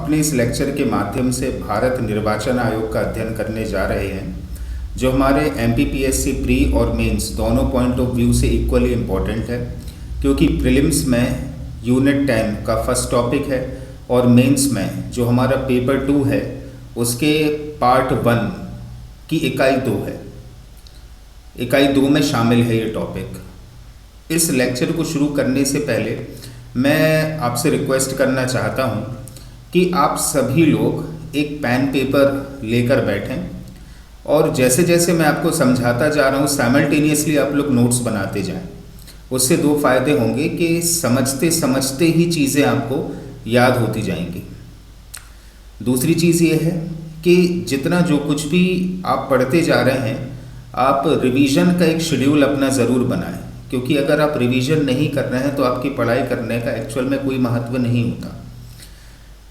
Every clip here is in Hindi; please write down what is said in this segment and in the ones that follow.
अपने इस लेक्चर के माध्यम से भारत निर्वाचन आयोग का अध्ययन करने जा रहे हैं, जो हमारे एमपीपीएससी प्री और मेंस दोनों पॉइंट ऑफ व्यू से इक्वली इम्पॉर्टेंट है, क्योंकि प्रीलिम्स में यूनिट 10 का फर्स्ट टॉपिक है और मेंस में जो हमारा पेपर 2 है उसके पार्ट 1 की इकाई 2 है। इकाई 2 में शामिल है ये टॉपिक। इस लेक्चर को शुरू करने से पहले मैं आपसे रिक्वेस्ट करना चाहता हूँ कि आप सभी लोग एक पेन पेपर लेकर बैठें और जैसे जैसे मैं आपको समझाता जा रहा हूँ साइमल्टेनियसली आप लोग नोट्स बनाते जाएं। उससे दो फायदे होंगे कि समझते समझते ही चीज़ें आपको याद होती जाएंगी। दूसरी चीज़ ये है कि जितना जो कुछ भी आप पढ़ते जा रहे हैं, आप रिवीजन का एक शेड्यूल अपना ज़रूर बनाएं, क्योंकि अगर आप रिवीजन नहीं कर रहे हैं तो आपकी पढ़ाई करने का एक्चुअल में कोई महत्व नहीं होता।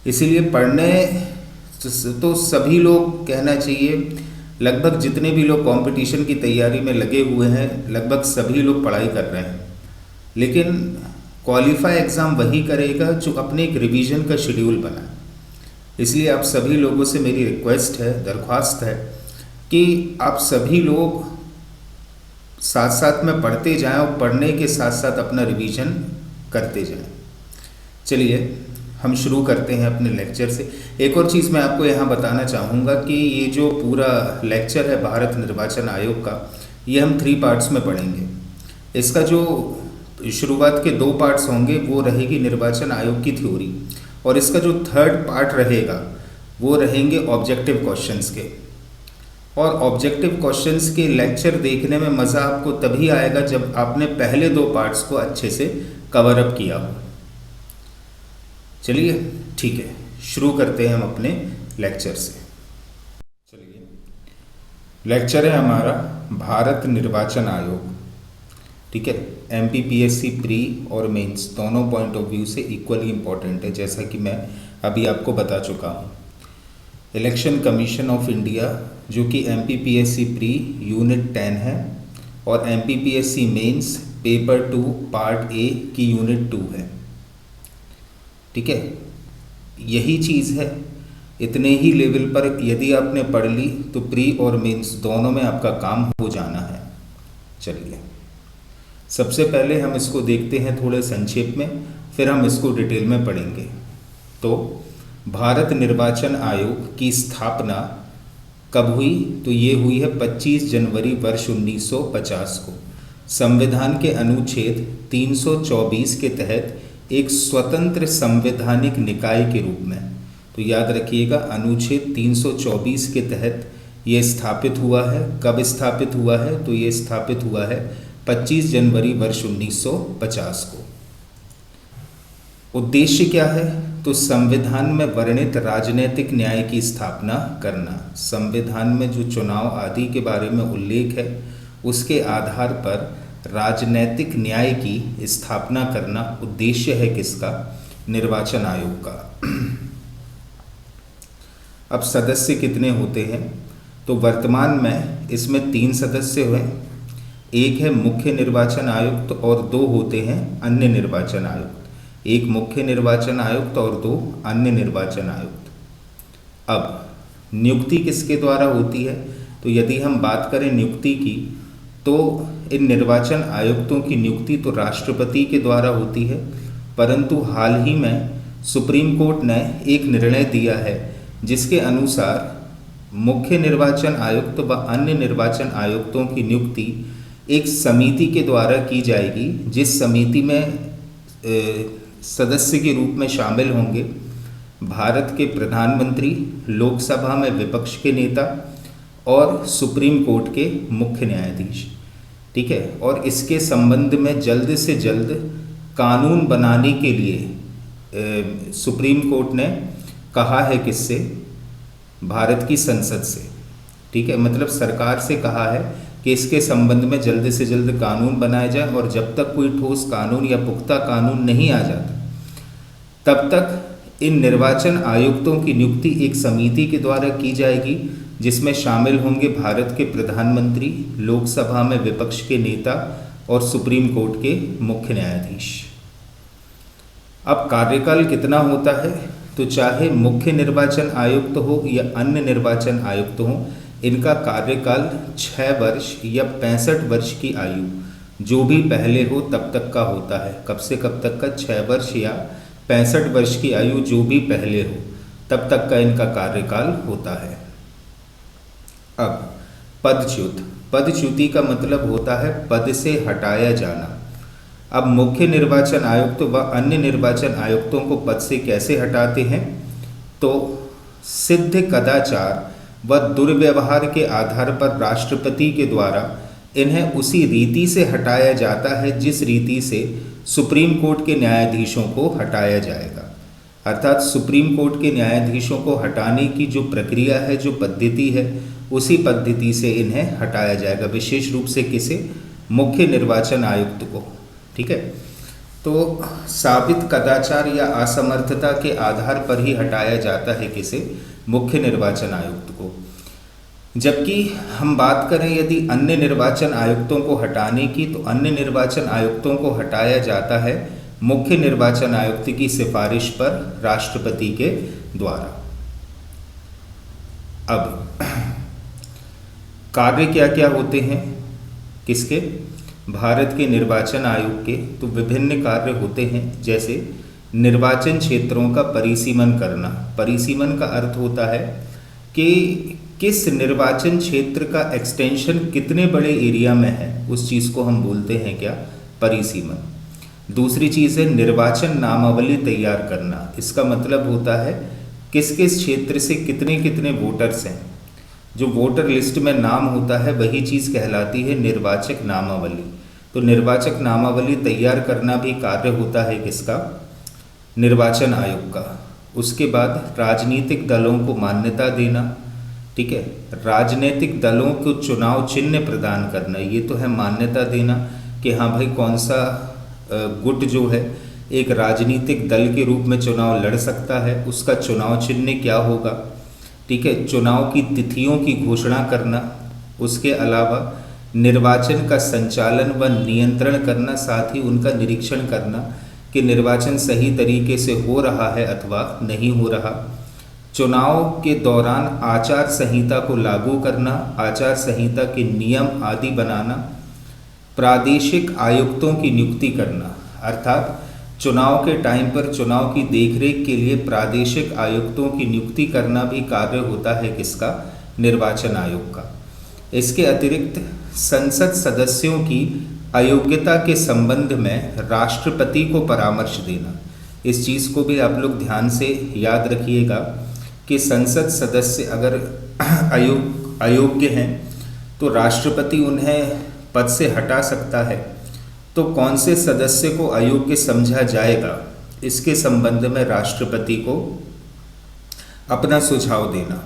इसीलिए पढ़ने तो सभी लोग कहना चाहिए, लगभग जितने भी लोग कंपटीशन की तैयारी में लगे हुए हैं, लगभग सभी लोग पढ़ाई कर रहे हैं, लेकिन क्वालिफाई एग्ज़ाम वही करेगा जो अपने एक रिवीजन का शेड्यूल बनाए। इसलिए आप सभी लोगों से मेरी रिक्वेस्ट है, दरख्वास्त है कि आप सभी लोग साथ साथ में पढ़ते जाएं और पढ़ने के साथ साथ अपना रिवीजन करते जाएं। चलिए हम शुरू करते हैं अपने लेक्चर से। एक और चीज़ मैं आपको यहाँ बताना चाहूँगा कि ये जो पूरा लेक्चर है भारत निर्वाचन आयोग का, ये हम 3 पार्ट्स में पढ़ेंगे। इसका जो शुरुआत के 2 पार्ट्स होंगे वो रहेगी निर्वाचन आयोग की थ्योरी, और इसका जो 3rd पार्ट रहेगा वो रहेंगे ऑब्जेक्टिव क्वेश्चंस के। और ऑब्जेक्टिव क्वेश्चंस के लेक्चर देखने में मज़ा आपको तभी आएगा जब आपने पहले 2 पार्ट्स को अच्छे से कवर अप किया हो। चलिए ठीक है, शुरू करते हैं हम अपने लेक्चर से। चलिए, लेक्चर है हमारा भारत निर्वाचन आयोग। ठीक है, एमपीपीएससी प्री और मेंस दोनों पॉइंट ऑफ व्यू से इक्वली इम्पॉर्टेंट है, जैसा कि मैं अभी आपको बता चुका हूँ। इलेक्शन कमीशन ऑफ इंडिया जो कि एमपीपीएससी प्री यूनिट 10 है और MPPSC mains paper 2 part A की यूनिट 2 है। ठीक है, यही चीज़ है। इतने ही लेवल पर यदि आपने पढ़ ली तो प्री और मेंस दोनों में आपका काम हो जाना है। चलिए, सबसे पहले हम इसको देखते हैं थोड़े संक्षेप में, फिर हम इसको डिटेल में पढ़ेंगे। तो भारत निर्वाचन आयोग की स्थापना कब हुई? तो ये हुई है 25 जनवरी वर्ष 1950 को, संविधान के अनुच्छेद 324 के तहत एक स्वतंत्र संवैधानिक निकाय के रूप में। तो याद रखिएगा, अनुच्छेद 324 के तहत ये स्थापित हुआ है। कब स्थापित हुआ है? तो ये स्थापित हुआ है 25 जनवरी वर्ष 1950 को। उद्देश्य क्या है? तो संविधान में वर्णित राजनीतिक न्याय की स्थापना करना। संविधान में जो चुनाव आदि के बारे में उल्लेख है उसके आधार पर राजनीतिक न्याय की स्थापना करना उद्देश्य है किसका? निर्वाचन आयोग का। अब सदस्य कितने होते हैं? तो वर्तमान में इसमें 3 सदस्य हुए। एक है मुख्य निर्वाचन आयुक्त और 2 होते हैं अन्य निर्वाचन आयुक्त। एक मुख्य निर्वाचन आयुक्त और 2 अन्य निर्वाचन आयुक्त। अब नियुक्ति किसके द्वारा होती है? तो यदि हम बात करें नियुक्ति की, तो इन निर्वाचन आयुक्तों की नियुक्ति तो राष्ट्रपति के द्वारा होती है, परंतु हाल ही में सुप्रीम कोर्ट ने एक निर्णय दिया है जिसके अनुसार मुख्य निर्वाचन आयुक्त व अन्य निर्वाचन आयुक्तों की नियुक्ति एक समिति के द्वारा की जाएगी, जिस समिति में सदस्य के रूप में शामिल होंगे भारत के प्रधानमंत्री, लोकसभा में विपक्ष के नेता और सुप्रीम कोर्ट के मुख्य न्यायाधीश। ठीक है, और इसके संबंध में जल्द से जल्द कानून बनाने के लिए सुप्रीम कोर्ट ने कहा है किससे? भारत की संसद से। ठीक है, मतलब सरकार से कहा है कि इसके संबंध में जल्द से जल्द कानून बनाया जाए, और जब तक कोई ठोस कानून या पुख्ता कानून नहीं आ जाता तब तक इन निर्वाचन आयुक्तों की नियुक्ति एक समिति के द्वारा की जाएगी, जिसमें शामिल होंगे भारत के प्रधानमंत्री, लोकसभा में विपक्ष के नेता और सुप्रीम कोर्ट के मुख्य न्यायाधीश। अब कार्यकाल कितना होता है? तो चाहे मुख्य निर्वाचन आयुक्त हो या अन्य निर्वाचन आयुक्त हो, इनका कार्यकाल 6 वर्ष या 65 वर्ष की आयु जो भी पहले हो तब तक का होता है। कब से कब तक का? 6 वर्ष या 65 वर्ष की आयु जो भी पहले हो तब तक का इनका कार्यकाल होता है। अब पदच्युत। पदच्युति का मतलब होता है पद से हटाया जाना। अब मुख्य निर्वाचन आयुक्त व अन्य निर्वाचन आयुक्तों को पद से कैसे हटाते हैं? तो सिद्ध कदाचार व दुर्व्यवहार के आधार पर राष्ट्रपति के द्वारा इन्हें उसी रीति से हटाया जाता है जिस रीति से सुप्रीम कोर्ट के न्यायाधीशों को हटाया जाएगा। अर्थात सुप्रीम कोर्ट के न्यायाधीशों को हटाने की जो प्रक्रिया है, जो पद्धति है, उसी पद्धति से इन्हें हटाया जाएगा। विशेष रूप से किसे? मुख्य निर्वाचन आयुक्त को। ठीक है, तो साबित कदाचार या असमर्थता के आधार पर ही हटाया जाता है किसे? मुख्य निर्वाचन आयुक्त को। जबकि हम बात करें यदि अन्य निर्वाचन आयुक्तों को हटाने की, तो अन्य निर्वाचन आयुक्तों को हटाया जाता है मुख्य निर्वाचन आयुक्त की सिफारिश पर राष्ट्रपति के द्वारा। अब कार्य क्या क्या होते हैं किसके? भारत के निर्वाचन आयोग के। तो विभिन्न कार्य होते हैं, जैसे निर्वाचन क्षेत्रों का परिसीमन करना। परिसीमन का अर्थ होता है कि किस निर्वाचन क्षेत्र का एक्सटेंशन कितने बड़े एरिया में है, उस चीज़ को हम बोलते हैं क्या? परिसीमन। दूसरी चीज़ है निर्वाचन नामावली तैयार करना। इसका मतलब होता है किस किस क्षेत्र से कितने कितने वोटर्स हैं। जो वोटर लिस्ट में नाम होता है वही चीज़ कहलाती है निर्वाचक नामावली। तो निर्वाचक नामावली तैयार करना भी कार्य होता है किसका? निर्वाचन आयोग का। उसके बाद राजनीतिक दलों को मान्यता देना। ठीक है, राजनीतिक दलों को चुनाव चिन्ह प्रदान करना, ये तो है मान्यता देना कि हाँ भाई कौन सा गुट जो है एक राजनीतिक दल के रूप में चुनाव लड़ सकता है, उसका चुनाव चिन्ह क्या होगा। ठीक है, चुनाव की तिथियों की घोषणा करना। उसके अलावा निर्वाचन का संचालन व नियंत्रण करना, साथ ही उनका निरीक्षण करना कि निर्वाचन सही तरीके से हो रहा है अथवा नहीं हो रहा। चुनाव के दौरान आचार संहिता को लागू करना, आचार संहिता के नियम आदि बनाना। प्रादेशिक आयुक्तों की नियुक्ति करना, अर्थात चुनाव के टाइम पर चुनाव की देखरेख के लिए प्रादेशिक आयुक्तों की नियुक्ति करना भी कार्य होता है किसका? निर्वाचन आयोग का। इसके अतिरिक्त संसद सदस्यों की अयोग्यता के संबंध में राष्ट्रपति को परामर्श देना। इस चीज़ को भी आप लोग ध्यान से याद रखिएगा कि संसद सदस्य अगर अयोग्य हैं तो राष्ट्रपति उन्हें पद से हटा सकता है। तो कौन से सदस्य को अयोग्य समझा जाएगा, इसके संबंध में राष्ट्रपति को अपना सुझाव देना।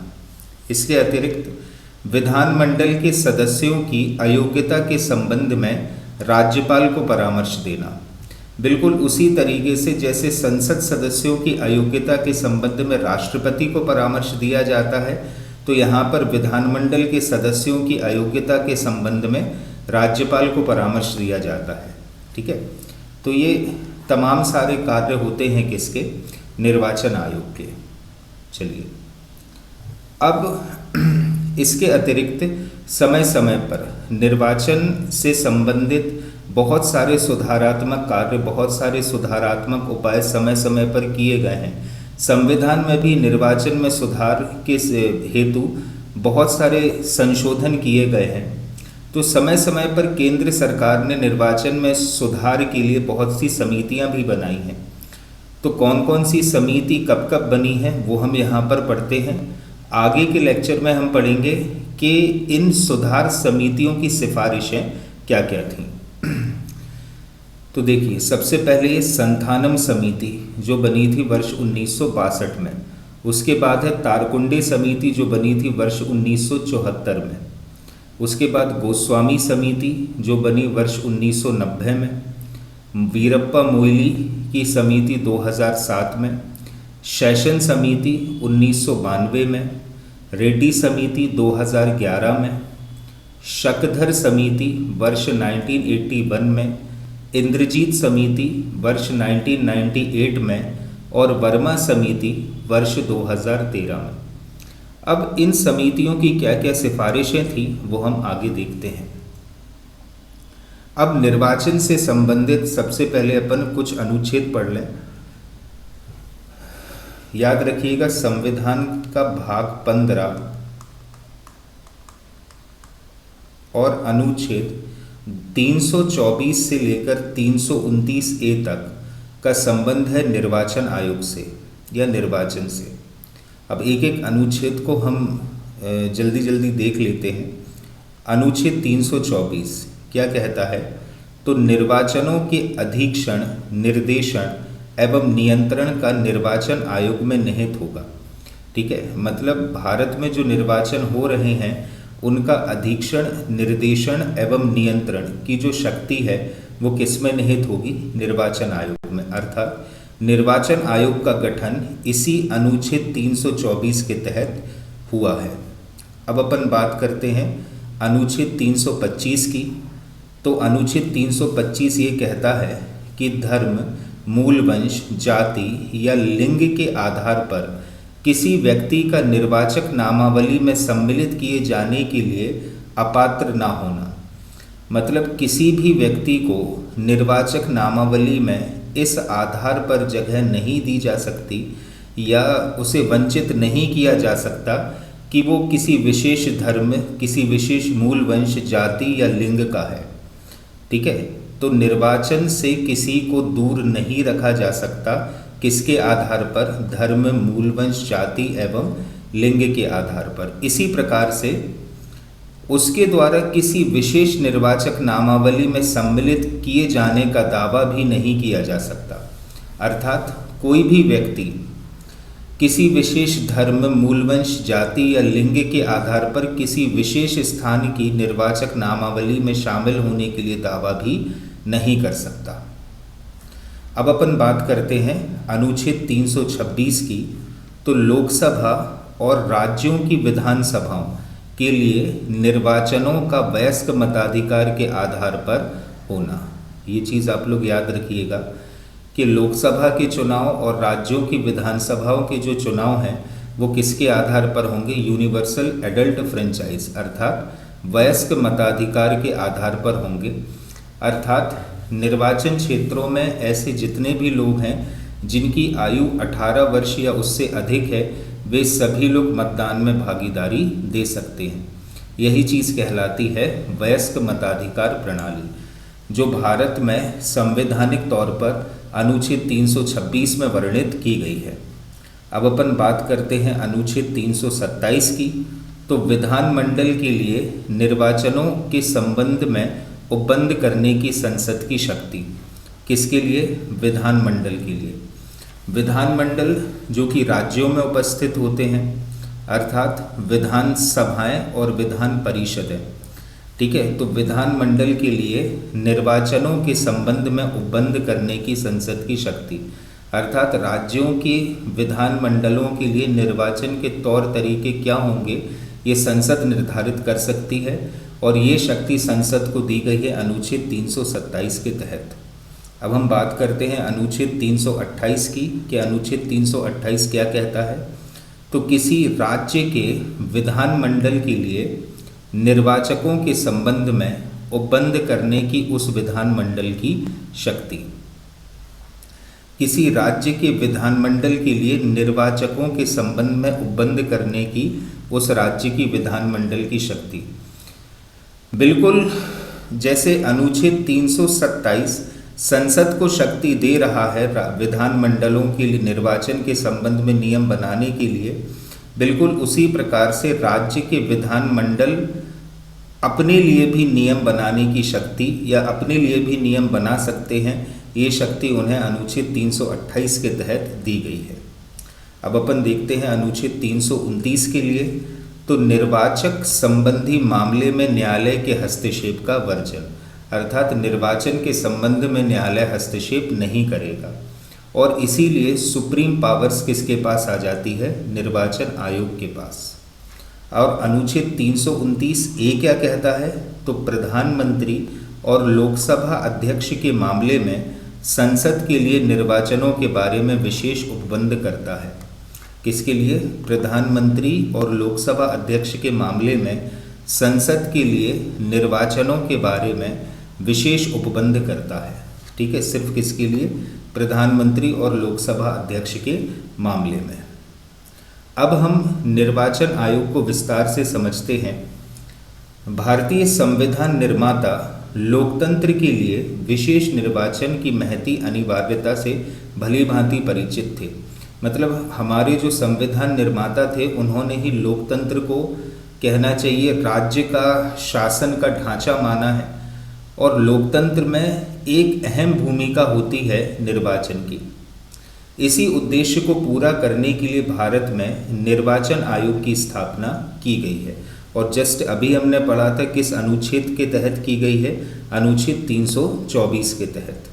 इसके अतिरिक्त विधानमंडल के सदस्यों की अयोग्यता के संबंध में राज्यपाल को परामर्श देना। बिल्कुल उसी तरीके से जैसे संसद सदस्यों की अयोग्यता के संबंध में राष्ट्रपति को परामर्श दिया जाता है, तो यहाँ पर विधानमंडल के सदस्यों की अयोग्यता के संबंध में राज्यपाल को परामर्श दिया जाता है। ठीक है, तो ये तमाम सारे कार्य होते हैं किसके? निर्वाचन आयोग के। चलिए, अब इसके अतिरिक्त समय समय पर निर्वाचन से संबंधित बहुत सारे सुधारात्मक कार्य, बहुत सारे सुधारात्मक उपाय समय समय पर किए गए हैं। संविधान में भी निर्वाचन में सुधार के हेतु बहुत सारे संशोधन किए गए हैं। तो समय समय पर केंद्र सरकार ने निर्वाचन में सुधार के लिए बहुत सी समितियां भी बनाई हैं। तो कौन कौन सी समिति कब कब बनी है वो हम यहाँ पर पढ़ते हैं। आगे के लेक्चर में हम पढ़ेंगे कि इन सुधार समितियों की सिफारिशें क्या क्या थीं। तो देखिए, सबसे पहले ये संथानम समिति जो बनी थी वर्ष 1962 में। उसके बाद है तारकुंडे समिति जो बनी थी वर्ष 1974 में। उसके बाद गोस्वामी समिति जो बनी वर्ष 1990 में। वीरप्पा मोइली की समिति 2007 में। सेशन समिति 1992 में। रेड्डी समिति 2011 में। शकधर समिति वर्ष 1981 में। इंद्रजीत समिति वर्ष 1998 में और वर्मा समिति वर्ष 2013 में। अब इन समितियों की क्या क्या सिफारिशें थी वो हम आगे देखते हैं। अब निर्वाचन से संबंधित सबसे पहले अपन कुछ अनुच्छेद पढ़ लें। याद रखिएगा, संविधान का भाग 15 और अनुच्छेद 324 से लेकर 329 ए तक का संबंध है निर्वाचन आयोग से या निर्वाचन से। अब एक एक अनुच्छेद को हम जल्दी जल्दी देख लेते हैं। अनुच्छेद 324 क्या कहता है? तो निर्वाचनों के अधीक्षण, निर्देशन एवं नियंत्रण का निर्वाचन आयोग में निहित होगा। ठीक है, मतलब भारत में जो निर्वाचन हो रहे हैं उनका अधीक्षण, निर्देशन एवं नियंत्रण की जो शक्ति है वो किस में निहित होगी? निर्वाचन आयोग में। अर्थात निर्वाचन आयोग का गठन इसी अनुच्छेद 324 के तहत हुआ है। अब अपन बात करते हैं अनुच्छेद 325 की। तो अनुच्छेद 325 ये कहता है कि धर्म, मूल वंश, जाति या लिंग के आधार पर किसी व्यक्ति का निर्वाचक नामावली में सम्मिलित किए जाने के लिए अपात्र ना होना। मतलब किसी भी व्यक्ति को निर्वाचक नामावली में इस आधार पर जगह नहीं दी जा सकती या उसे वंचित नहीं किया जा सकता कि वो किसी विशेष धर्म, किसी विशेष मूल वंश, जाति या लिंग का है। ठीक है, तो निर्वाचन से किसी को दूर नहीं रखा जा सकता। किसके आधार पर? धर्म, मूल वंश, जाति एवं लिंग के आधार पर। इसी प्रकार से उसके द्वारा किसी विशेष निर्वाचक नामावली में सम्मिलित किए जाने का दावा भी नहीं किया जा सकता। अर्थात कोई भी व्यक्ति किसी विशेष धर्म, मूलवंश, जाति या लिंग के आधार पर किसी विशेष स्थान की निर्वाचक नामावली में शामिल होने के लिए दावा भी नहीं कर सकता। अब अपन बात करते हैं अनुच्छेद 326 की। तो लोकसभा और राज्यों की विधानसभाओं के लिए निर्वाचनों का वयस्क मताधिकार के आधार पर होना। ये चीज़ आप लोग याद रखिएगा कि लोकसभा के चुनाव और राज्यों की विधानसभाओं के जो चुनाव हैं वो किसके आधार पर होंगे? यूनिवर्सल एडल्ट फ्रेंचाइज अर्थात वयस्क मताधिकार के आधार पर होंगे। अर्थात निर्वाचन क्षेत्रों में ऐसे जितने भी लोग हैं जिनकी आयु 18 वर्ष या उससे अधिक है वे सभी लोग मतदान में भागीदारी दे सकते हैं। यही चीज़ कहलाती है वयस्क मताधिकार प्रणाली, जो भारत में संवैधानिक तौर पर अनुच्छेद 326 में वर्णित की गई है। अब अपन बात करते हैं अनुच्छेद 327 की। तो विधानमंडल के लिए निर्वाचनों के संबंध में उपबंध करने की संसद की शक्ति। किसके लिए? विधानमंडल के लिए। विधानमंडल जो कि राज्यों में उपस्थित होते हैं, अर्थात विधान सभाएं और विधान परिषदें। ठीक है, तो विधानमंडल के लिए निर्वाचनों के संबंध में उपबंध करने की संसद की शक्ति, अर्थात राज्यों के विधानमंडलों के लिए निर्वाचन के तौर तरीके क्या होंगे ये संसद निर्धारित कर सकती है और ये शक्ति संसद को दी गई है अनुच्छेद 327 के तहत। अब हम बात करते हैं अनुच्छेद 328 की कि अनुच्छेद 328 क्या कहता है? तो किसी राज्य के विधानमंडल के लिए निर्वाचकों के संबंध में उपबंध करने की उस विधानमंडल की शक्ति। किसी राज्य के विधानमंडल के लिए निर्वाचकों के संबंध में उपबंध करने की उस राज्य की विधानमंडल की शक्ति। बिल्कुल जैसे अनुच्छेद 327 संसद को शक्ति दे रहा है विधानमंडलों के लिए निर्वाचन के संबंध में नियम बनाने के लिए, बिल्कुल उसी प्रकार से राज्य के विधानमंडल अपने लिए भी नियम बनाने की शक्ति या अपने लिए भी नियम बना सकते हैं। ये शक्ति उन्हें अनुच्छेद 328 के तहत दी गई है। अब अपन देखते हैं अनुच्छेद 329 के लिए। तो निर्वाचक संबंधी मामले में न्यायालय के हस्तक्षेप का वर्जन, अर्थात निर्वाचन के संबंध में न्यायालय हस्तक्षेप नहीं करेगा और इसीलिए सुप्रीम पावर्स किसके पास आ जाती है? निर्वाचन आयोग के पास। और अनुच्छेद 329 ए क्या कहता है? तो प्रधानमंत्री और लोकसभा अध्यक्ष के मामले में संसद के लिए निर्वाचनों के बारे में विशेष उपबंध करता है। किसके लिए? प्रधानमंत्री और लोकसभा अध्यक्ष के मामले में संसद के लिए निर्वाचनों के बारे में विशेष उपबंध करता है। ठीक है, सिर्फ किसके लिए? प्रधानमंत्री और लोकसभा अध्यक्ष के मामले में। अब हम निर्वाचन आयोग को विस्तार से समझते हैं। भारतीय संविधान निर्माता लोकतंत्र के लिए विशेष निर्वाचन की महती अनिवार्यता से भली भांति परिचित थे। मतलब हमारे जो संविधान निर्माता थे उन्होंने ही लोकतंत्र को कहना चाहिए राज्य का शासन का ढांचा माना है, और लोकतंत्र में एक अहम भूमिका होती है निर्वाचन की। इसी उद्देश्य को पूरा करने के लिए भारत में निर्वाचन आयोग की स्थापना की गई है। और जस्ट अभी हमने पढ़ा था किस अनुच्छेद के तहत की गई है? अनुच्छेद 324 के तहत।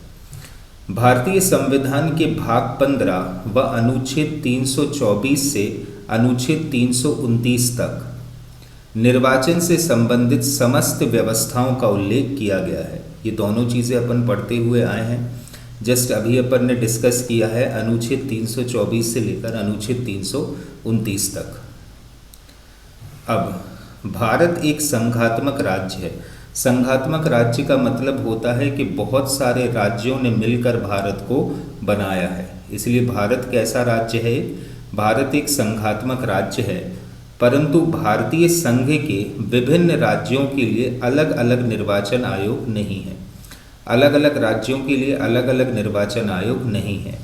भारतीय संविधान के भाग 15 व अनुच्छेद 324 से अनुच्छेद 329 तक निर्वाचन से संबंधित समस्त व्यवस्थाओं का उल्लेख किया गया है। ये दोनों चीज़ें अपन पढ़ते हुए आए हैं। जस्ट अभी अपन ने डिस्कस किया है अनुच्छेद 324 से लेकर अनुच्छेद 329 तक। अब भारत एक संघात्मक राज्य है। संघात्मक राज्य का मतलब होता है कि बहुत सारे राज्यों ने मिलकर भारत को बनाया है, इसलिए भारत कैसा राज्य है? भारत एक संघात्मक राज्य है, परंतु भारतीय संघ के विभिन्न राज्यों के लिए अलग अलग निर्वाचन आयोग नहीं है। अलग अलग राज्यों के लिए अलग अलग निर्वाचन आयोग नहीं है।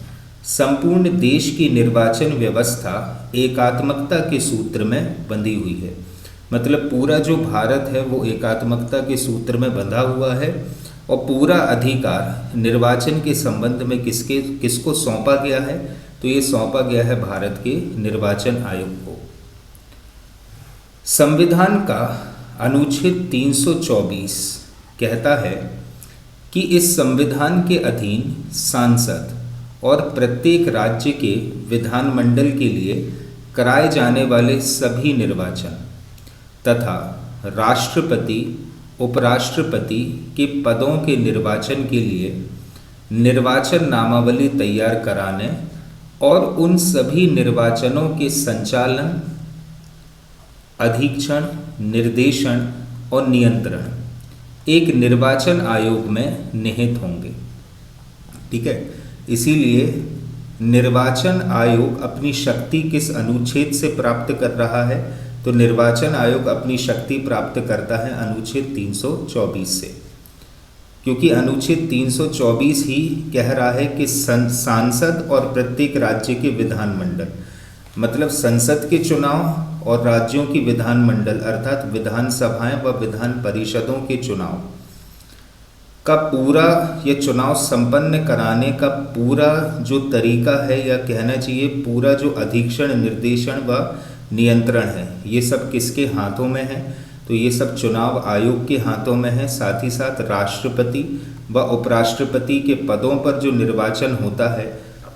संपूर्ण देश की निर्वाचन व्यवस्था एकात्मकता के सूत्र में बंधी हुई है। मतलब पूरा जो भारत है वो एकात्मकता के सूत्र में बंधा हुआ है, और पूरा अधिकार निर्वाचन के संबंध में किसको सौंपा गया है? तो ये सौंपा गया है भारत के निर्वाचन आयोग को। संविधान का अनुच्छेद 324 कहता है कि इस संविधान के अधीन सांसद और प्रत्येक राज्य के विधानमंडल के लिए कराए जाने वाले सभी निर्वाचन तथा राष्ट्रपति उपराष्ट्रपति के पदों के निर्वाचन के लिए निर्वाचन नामावली तैयार कराने और उन सभी निर्वाचनों के संचालन, अधीक्षण, निर्देशन और नियंत्रण एक निर्वाचन आयोग में निहित होंगे। ठीक है, इसीलिए निर्वाचन आयोग अपनी शक्ति किस अनुच्छेद से प्राप्त कर रहा है? तो निर्वाचन आयोग अपनी शक्ति प्राप्त करता है अनुच्छेद 324 से, क्योंकि अनुच्छेद 324 ही कह रहा है कि सांसद और प्रत्येक राज्य के विधानमंडल, मतलब संसद के चुनाव और राज्यों की विधानमंडल अर्थात विधानसभाएं व विधान परिषदों के चुनाव का पूरा ये चुनाव संपन्न कराने का पूरा जो तरीका है, या कहना चाहिए पूरा जो अधीक्षण, निर्देशन व नियंत्रण है, ये सब किसके हाथों में है? तो ये सब चुनाव आयोग के हाथों में है। साथ ही साथ राष्ट्रपति व उपराष्ट्रपति के पदों पर जो निर्वाचन होता है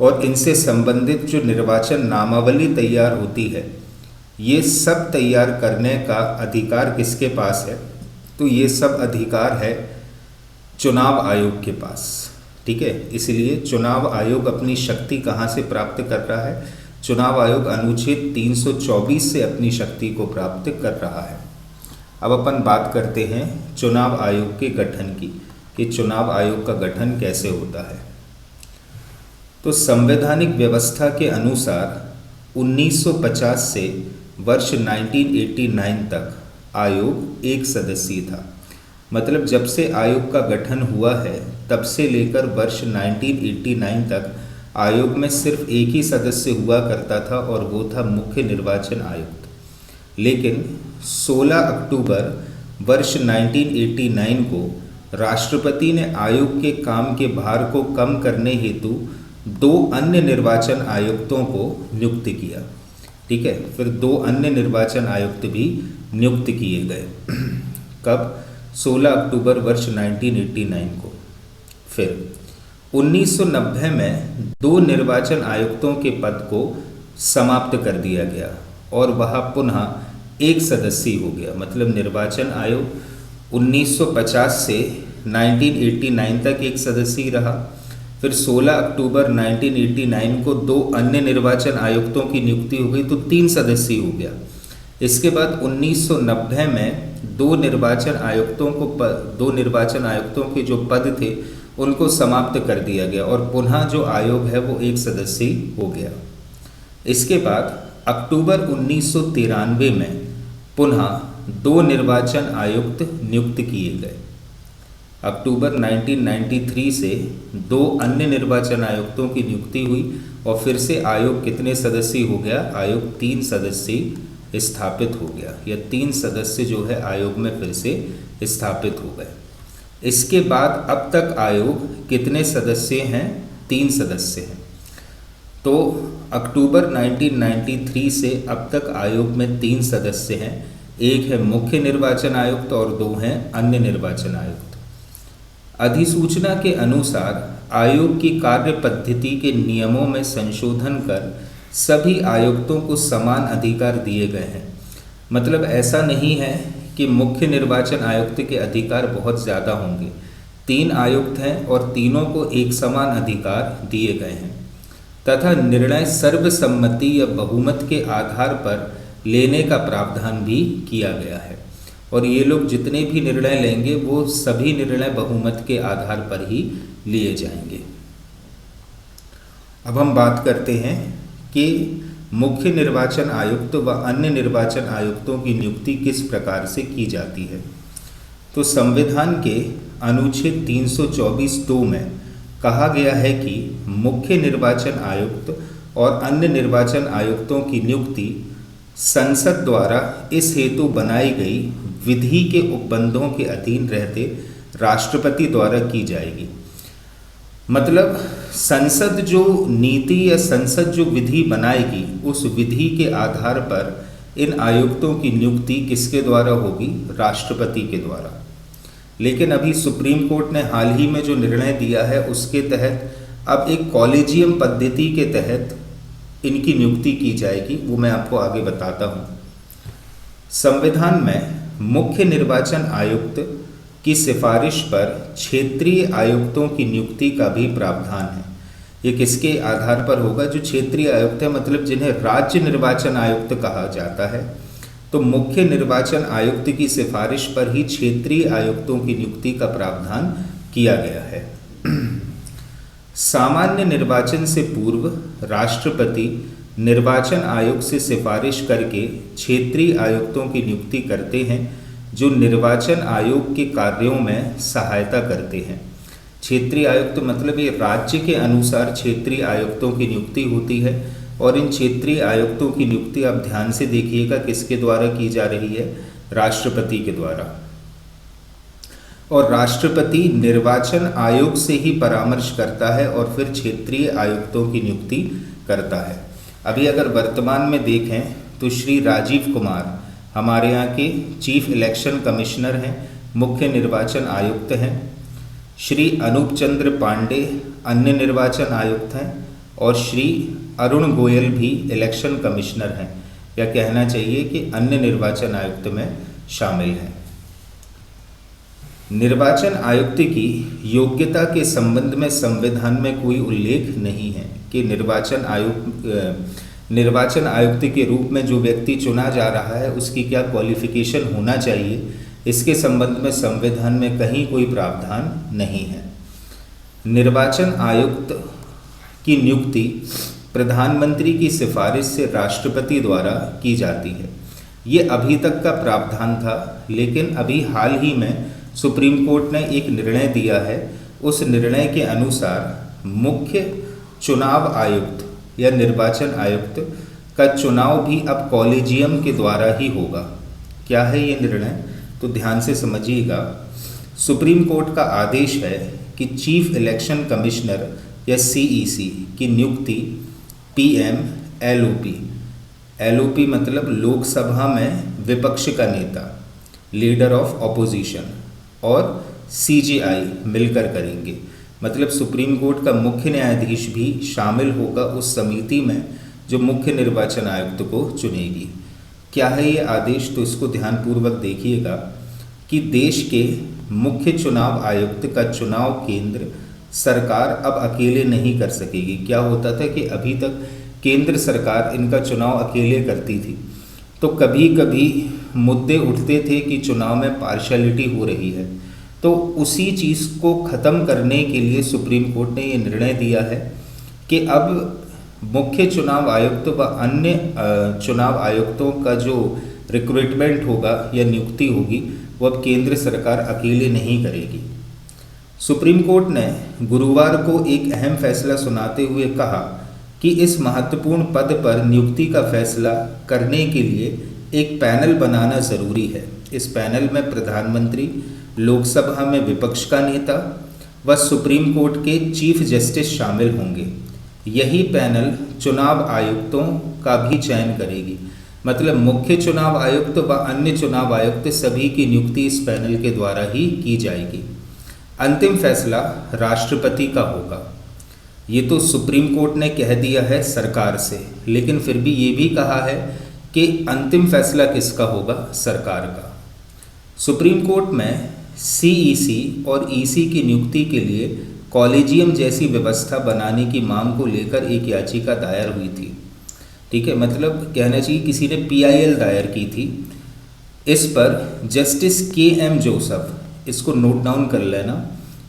और इनसे संबंधित जो निर्वाचन नामावली तैयार होती है, ये सब तैयार करने का अधिकार किसके पास है? तो ये सब अधिकार है चुनाव आयोग के पास। ठीक है, इसलिए चुनाव आयोग अपनी शक्ति कहाँ से प्राप्त कर रहा है? चुनाव आयोग अनुच्छेद 324 से अपनी शक्ति को प्राप्त कर रहा है। अब अपन बात करते हैं चुनाव आयोग के गठन की, कि चुनाव आयोग का गठन कैसे होता है। तो संवैधानिक व्यवस्था के अनुसार 1950 से वर्ष 1989 तक आयोग एक सदस्यीय था। मतलब जब से आयोग का गठन हुआ है तब से लेकर वर्ष 1989 तक आयोग में सिर्फ एक ही सदस्य हुआ करता था, और वो था मुख्य निर्वाचन आयुक्त। लेकिन 16 अक्टूबर वर्ष 1989 को राष्ट्रपति ने आयोग के काम के भार को कम करने हेतु 2 अन्य निर्वाचन आयुक्तों को नियुक्त किया। ठीक है, फिर 2 अन्य निर्वाचन आयुक्त भी नियुक्त किए गए। कब? 16 अक्टूबर वर्ष 1989 को। फिर 1990 में 2 निर्वाचन आयुक्तों के पद को समाप्त कर दिया गया और वह पुनः एक सदस्यीय हो गया। मतलब निर्वाचन आयोग 1950 से 1989 तक एक सदस्यीय रहा, फिर 16 अक्टूबर 1989 को 2 अन्य निर्वाचन आयुक्तों की नियुक्ति हो गई, तो 3 सदस्यीय हो गया। इसके बाद 1990 में 2 निर्वाचन आयुक्तों के जो पद थे उनको समाप्त कर दिया गया और पुनः जो आयोग है वो 1 सदस्यीय हो गया। इसके बाद अक्टूबर 1993 में पुनः 2 निर्वाचन आयुक्त नियुक्त किए गए। अक्टूबर 1993 से 2 अन्य निर्वाचन आयुक्तों की नियुक्ति हुई और फिर से आयोग कितने सदस्यीय हो गया? आयोग 3 सदस्यीय स्थापित हो गया, या 3 सदस्य जो है आयोग में फिर से स्थापित हो गए। इसके बाद अब तक आयोग कितने सदस्य हैं? 3 सदस्य हैं। तो अक्टूबर 1993 से अब तक आयोग में 3 सदस्य हैं, एक है मुख्य निर्वाचन आयुक्त और 2 हैं अन्य निर्वाचन आयुक्त। अधिसूचना के अनुसार आयोग की कार्य पद्धति के नियमों में संशोधन कर सभी आयुक्तों को समान अधिकार दिए गए हैं। मतलब ऐसा नहीं है कि मुख्य निर्वाचन आयुक्त के अधिकार बहुत ज़्यादा होंगे। 3 आयुक्त हैं और तीनों को एक समान अधिकार दिए गए हैं तथा निर्णय सर्वसम्मति या बहुमत के आधार पर लेने का प्रावधान भी किया गया है और ये लोग जितने भी निर्णय लेंगे वो सभी निर्णय बहुमत के आधार पर ही लिए जाएंगे। अब हम बात करते हैं कि मुख्य निर्वाचन आयुक्त व अन्य निर्वाचन आयुक्तों की नियुक्ति किस प्रकार से की जाती है। तो संविधान के अनुच्छेद 324(2) में कहा गया है कि मुख्य निर्वाचन आयुक्त और अन्य निर्वाचन आयुक्तों की नियुक्ति संसद द्वारा इस हेतु बनाई गई विधि के उपबंधों के अधीन रहते राष्ट्रपति द्वारा की जाएगी। मतलब संसद जो नीति या संसद जो विधि बनाएगी उस विधि के आधार पर इन आयुक्तों की नियुक्ति किसके द्वारा होगी? राष्ट्रपति के द्वारा। लेकिन अभी सुप्रीम कोर्ट ने हाल ही में जो निर्णय दिया है उसके तहत अब एक कॉलेजियम पद्धति के तहत इनकी नियुक्ति की जाएगी, वो मैं आपको आगे बताता हूँ। संविधान में मुख्य निर्वाचन आयुक्त की सिफारिश पर क्षेत्रीय आयुक्तों की नियुक्ति का भी प्रावधान है। ये किसके आधार पर होगा? जो क्षेत्रीय आयुक्त है, मतलब जिन्हें राज्य निर्वाचन आयुक्त कहा जाता है, तो मुख्य निर्वाचन आयुक्त की सिफारिश पर ही क्षेत्रीय आयुक्तों की नियुक्ति का प्रावधान किया गया है। सामान्य निर्वाचन से पूर्व राष्ट्रपति निर्वाचन आयोग से सिफारिश करके क्षेत्रीय आयुक्तों की नियुक्ति करते हैं जो निर्वाचन आयोग के कार्यों में सहायता करते हैं। क्षेत्रीय आयुक्त मतलब ये राज्य के अनुसार क्षेत्रीय आयुक्तों की नियुक्ति होती है और इन क्षेत्रीय आयुक्तों की नियुक्ति आप ध्यान से देखिएगा किसके द्वारा की जा रही है? राष्ट्रपति के द्वारा। और राष्ट्रपति निर्वाचन आयोग से ही परामर्श करता है और फिर क्षेत्रीय आयुक्तों की नियुक्ति करता है। अभी अगर वर्तमान में देखें तो श्री राजीव कुमार हमारे यहाँ के चीफ इलेक्शन कमिश्नर हैं, मुख्य निर्वाचन आयुक्त हैं। श्री अनूप चंद्र पांडे अन्य निर्वाचन आयुक्त हैं और श्री अरुण गोयल भी इलेक्शन कमिश्नर हैं, या कहना चाहिए कि अन्य निर्वाचन आयुक्त में शामिल हैं। निर्वाचन आयुक्त की योग्यता के संबंध में संविधान में कोई उल्लेख नहीं है कि निर्वाचन आयुक्त के रूप में जो व्यक्ति चुना जा रहा है उसकी क्या क्वालिफिकेशन होना चाहिए, इसके संबंध में संविधान में कहीं कोई प्रावधान नहीं है। निर्वाचन आयुक्त की नियुक्ति प्रधानमंत्री की सिफारिश से राष्ट्रपति द्वारा की जाती है। ये अभी तक का प्रावधान था, लेकिन अभी हाल ही में सुप्रीम कोर्ट ने एक निर्णय दिया है। उस निर्णय के अनुसार मुख्य चुनाव आयुक्त या निर्वाचन आयुक्त का चुनाव भी अब कॉलेजियम के द्वारा ही होगा। क्या है ये निर्णय? तो ध्यान से समझिएगा। सुप्रीम कोर्ट का आदेश है कि चीफ इलेक्शन कमिश्नर या CEC की नियुक्ति PM LOP मतलब लोकसभा में विपक्ष का नेता, लीडर ऑफ ऑपोजिशन, और CJI मिलकर करेंगे। मतलब सुप्रीम कोर्ट का मुख्य न्यायाधीश भी शामिल होगा उस समिति में जो मुख्य निर्वाचन आयुक्त को चुनेगी। क्या है ये आदेश? तो इसको ध्यानपूर्वक देखिएगा कि देश के मुख्य चुनाव आयुक्त का चुनाव केंद्र सरकार अब अकेले नहीं कर सकेगी। क्या होता था कि अभी तक केंद्र सरकार इनका चुनाव अकेले करती थी, तो कभी कभी मुद्दे उठते थे कि चुनाव में पार्शियलिटी हो रही है। तो उसी चीज़ को ख़त्म करने के लिए सुप्रीम कोर्ट ने ये निर्णय दिया है कि अब मुख्य चुनाव आयुक्त व अन्य चुनाव आयुक्तों का जो रिक्रूटमेंट होगा या नियुक्ति होगी वो अब केंद्र सरकार अकेले नहीं करेगी। सुप्रीम कोर्ट ने गुरुवार को एक अहम फैसला सुनाते हुए कहा कि इस महत्वपूर्ण पद पर नियुक्ति का फैसला करने के लिए एक पैनल बनाना ज़रूरी है। इस पैनल में प्रधानमंत्री, लोकसभा में विपक्ष का नेता व सुप्रीम कोर्ट के चीफ जस्टिस शामिल होंगे। यही पैनल चुनाव आयुक्तों का भी चयन करेगी। मतलब मुख्य चुनाव आयुक्त व अन्य चुनाव आयुक्त सभी की नियुक्ति इस पैनल के द्वारा ही की जाएगी। अंतिम फैसला राष्ट्रपति का होगा। ये तो सुप्रीम कोर्ट ने कह दिया है सरकार से, लेकिन फिर भी ये भी कहा है कि अंतिम फैसला किसका होगा? सरकार का। सुप्रीम कोर्ट में सीईसी और ईसी की नियुक्ति के लिए कॉलेजियम जैसी व्यवस्था बनाने की मांग को लेकर एक याचिका दायर हुई थी। ठीक है, मतलब कहना चाहिए किसी ने पीआईएल दायर की थी। इस पर जस्टिस के.एम. जोसेफ, इसको नोट डाउन कर लेना,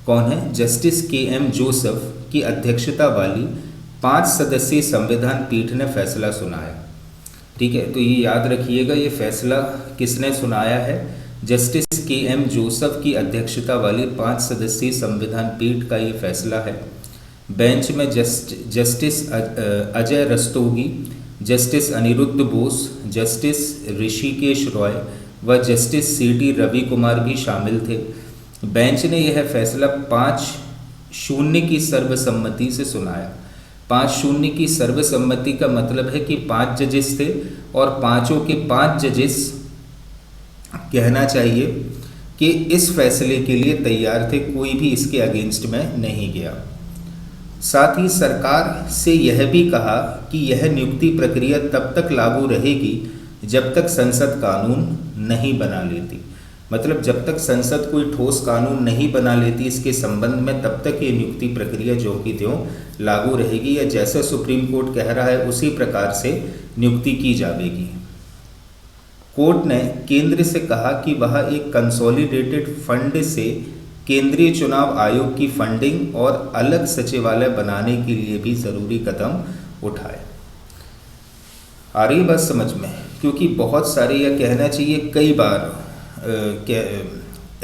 कौन है? Justice KM. जोसेफ की अध्यक्षता वाली 5 सदस्यीय संविधान पीठ ने फैसला सुनाया। ठीक है, तो ये याद रखिएगा, ये फैसला किसने सुनाया है? Justice KM. जोसेफ की अध्यक्षता वाली 5 सदस्यीय संविधान पीठ का ये फैसला है। बेंच में justice Ajay Rastogi, justice Aniruddha Bose, justice Hrishikesh Roy व जस्टिस सी.टी. रवि कुमार भी शामिल थे। बेंच ने यह फैसला 5-0 की सर्वसम्मति से सुनाया। 5-0 की सर्वसम्मति का मतलब है कि 5 जजेस थे और पांचों के 5 जजेस कहना चाहिए कि इस फैसले के लिए तैयार थे, कोई भी इसके अगेंस्ट में नहीं गया। साथ ही सरकार से यह भी कहा कि यह नियुक्ति प्रक्रिया तब तक लागू रहेगी जब तक संसद कानून नहीं बना लेती। मतलब जब तक संसद कोई ठोस कानून नहीं बना लेती इसके संबंध में, तब तक ये नियुक्ति प्रक्रिया जो की त्यों लागू रहेगी, या जैसा सुप्रीम कोर्ट कह रहा है उसी प्रकार से नियुक्ति की जाएगी। कोर्ट ने केंद्र से कहा कि वह एक कंसोलिडेटेड फंड से केंद्रीय चुनाव आयोग की फंडिंग और अलग सचिवालय बनाने के लिए भी ज़रूरी कदम उठाए। आ रही बात समझ में? क्योंकि बहुत सारे, या कहना चाहिए कई बार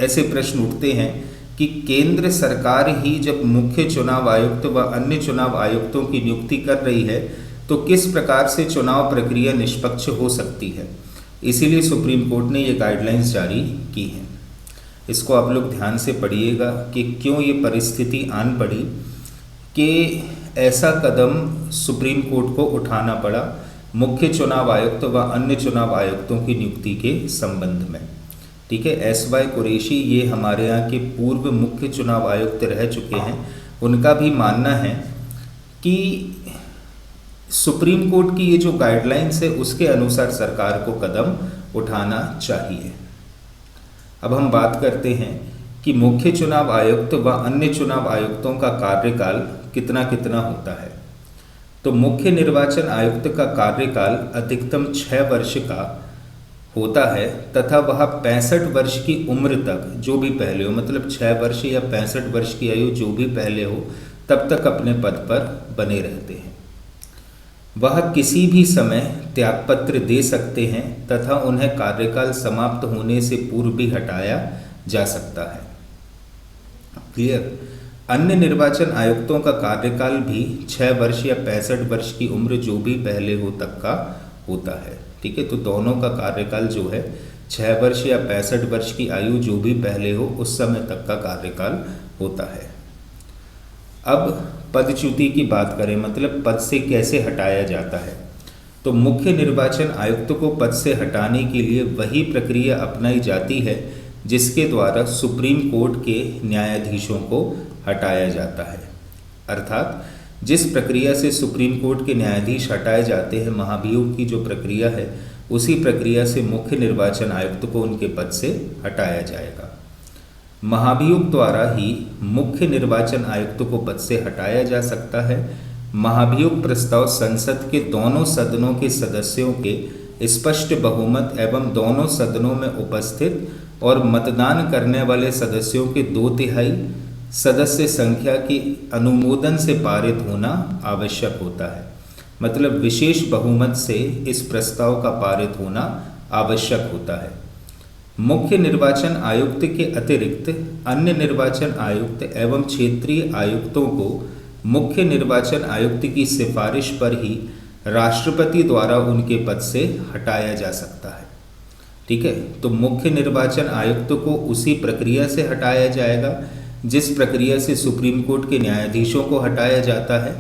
ऐसे प्रश्न उठते हैं कि केंद्र सरकार ही जब मुख्य चुनाव आयुक्त व अन्य चुनाव आयुक्तों की नियुक्ति कर रही है तो किस प्रकार से चुनाव प्रक्रिया निष्पक्ष हो सकती है। इसीलिए सुप्रीम कोर्ट ने ये गाइडलाइंस जारी की हैं। इसको आप लोग ध्यान से पढ़िएगा कि क्यों ये परिस्थिति आन पड़ी कि ऐसा कदम सुप्रीम कोर्ट को उठाना पड़ा मुख्य चुनाव आयुक्त व अन्य चुनाव आयुक्तों की नियुक्ति के संबंध में। ठीक है, एस.वाई. कुरैशी ये हमारे यहाँ के पूर्व मुख्य चुनाव आयुक्त रह चुके हैं। उनका भी मानना है कि सुप्रीम कोर्ट की ये जो गाइडलाइंस है उसके अनुसार सरकार को कदम उठाना चाहिए। अब हम बात करते हैं कि मुख्य चुनाव आयुक्त व अन्य चुनाव आयुक्तों का कार्यकाल कितना कितना होता है। तो मुख्य निर्वाचन आयुक्त का कार्यकाल अधिकतम 6 वर्ष का होता है तथा वह 65 वर्ष की उम्र तक, जो भी पहले हो, मतलब 6 वर्ष या 65 वर्ष की आयु जो भी पहले हो, तब तक अपने पद पर बने रहते हैं। वह किसी भी समय त्यागपत्र दे सकते हैं तथा उन्हें कार्यकाल समाप्त होने से पूर्व भी हटाया जा सकता है। क्लियर? अन्य निर्वाचन आयुक्तों का कार्यकाल भी 6 वर्ष या 65 वर्ष की उम्र जो भी पहले हो तक का होता है। ठीक है, तो दोनों का कार्यकाल जो है 6 वर्ष या 65 वर्ष की आयु जो भी पहले हो उस समय तक का कार्यकाल होता है। अब पदच्युति की बात करें, मतलब पद से कैसे हटाया जाता है। तो मुख्य निर्वाचन आयुक्त को पद से हटाने के लिए वही प्रक्रिया अपनाई जाती है जिसके द्वारा सुप्रीम कोर्ट के न्यायाधीशों को हटाया जाता है। अर्थात जिस प्रक्रिया से सुप्रीम कोर्ट के न्यायाधीश हटाए जाते हैं, महाभियोग की जो प्रक्रिया है, उसी प्रक्रिया से मुख्य निर्वाचन आयुक्त को उनके पद से हटाया जाएगा। महाभियोग द्वारा ही मुख्य निर्वाचन आयुक्त को पद से हटाया जा सकता है। महाभियोग प्रस्ताव संसद के दोनों सदनों के सदस्यों के स्पष्ट बहुमत एवं दोनों सदनों में उपस्थित और मतदान करने वाले सदस्यों के 2/3 सदस्य संख्या की अनुमोदन से पारित होना आवश्यक होता है। मतलब विशेष बहुमत से इस प्रस्ताव का पारित होना आवश्यक होता है। मुख्य निर्वाचन आयुक्त के अतिरिक्त अन्य निर्वाचन आयुक्त एवं क्षेत्रीय आयुक्तों को मुख्य निर्वाचन आयुक्त की सिफारिश पर ही राष्ट्रपति द्वारा उनके पद से हटाया जा सकता है। ठीक है, तो मुख्य निर्वाचन आयुक्त को उसी प्रक्रिया से हटाया जाएगा जिस प्रक्रिया से सुप्रीम कोर्ट के न्यायाधीशों को हटाया जाता है,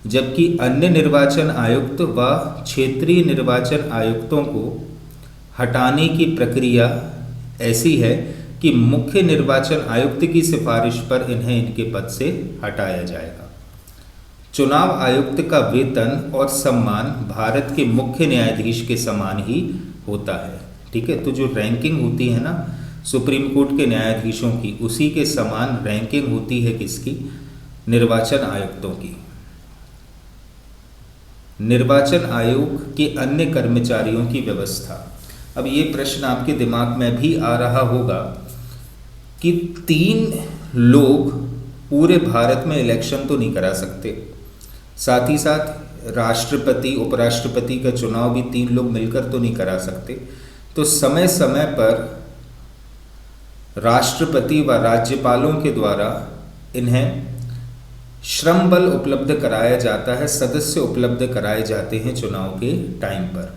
जबकि अन्य निर्वाचन आयुक्त व क्षेत्रीय निर्वाचन आयुक्तों को हटाने की प्रक्रिया ऐसी है कि मुख्य निर्वाचन आयुक्त की सिफारिश पर इन्हें इनके पद से हटाया जाएगा। चुनाव आयुक्त का वेतन और सम्मान भारत के मुख्य न्यायाधीश के समान ही होता है। ठीक है, तो जो रैंकिंग होती है ना सुप्रीम कोर्ट के न्यायाधीशों की, उसी के समान रैंकिंग होती है किसकी? निर्वाचन आयुक्तों की। निर्वाचन आयोग के अन्य कर्मचारियों की व्यवस्था। अब ये प्रश्न आपके दिमाग में भी आ रहा होगा कि 3 लोग पूरे भारत में इलेक्शन तो नहीं करा सकते, साथ ही साथ राष्ट्रपति उपराष्ट्रपति का चुनाव भी 3 लोग मिलकर तो नहीं करा सकते। तो समय समय पर राष्ट्रपति व राज्यपालों के द्वारा इन्हें श्रम बल उपलब्ध कराया जाता है, सदस्य उपलब्ध कराए जाते हैं चुनाव के टाइम पर,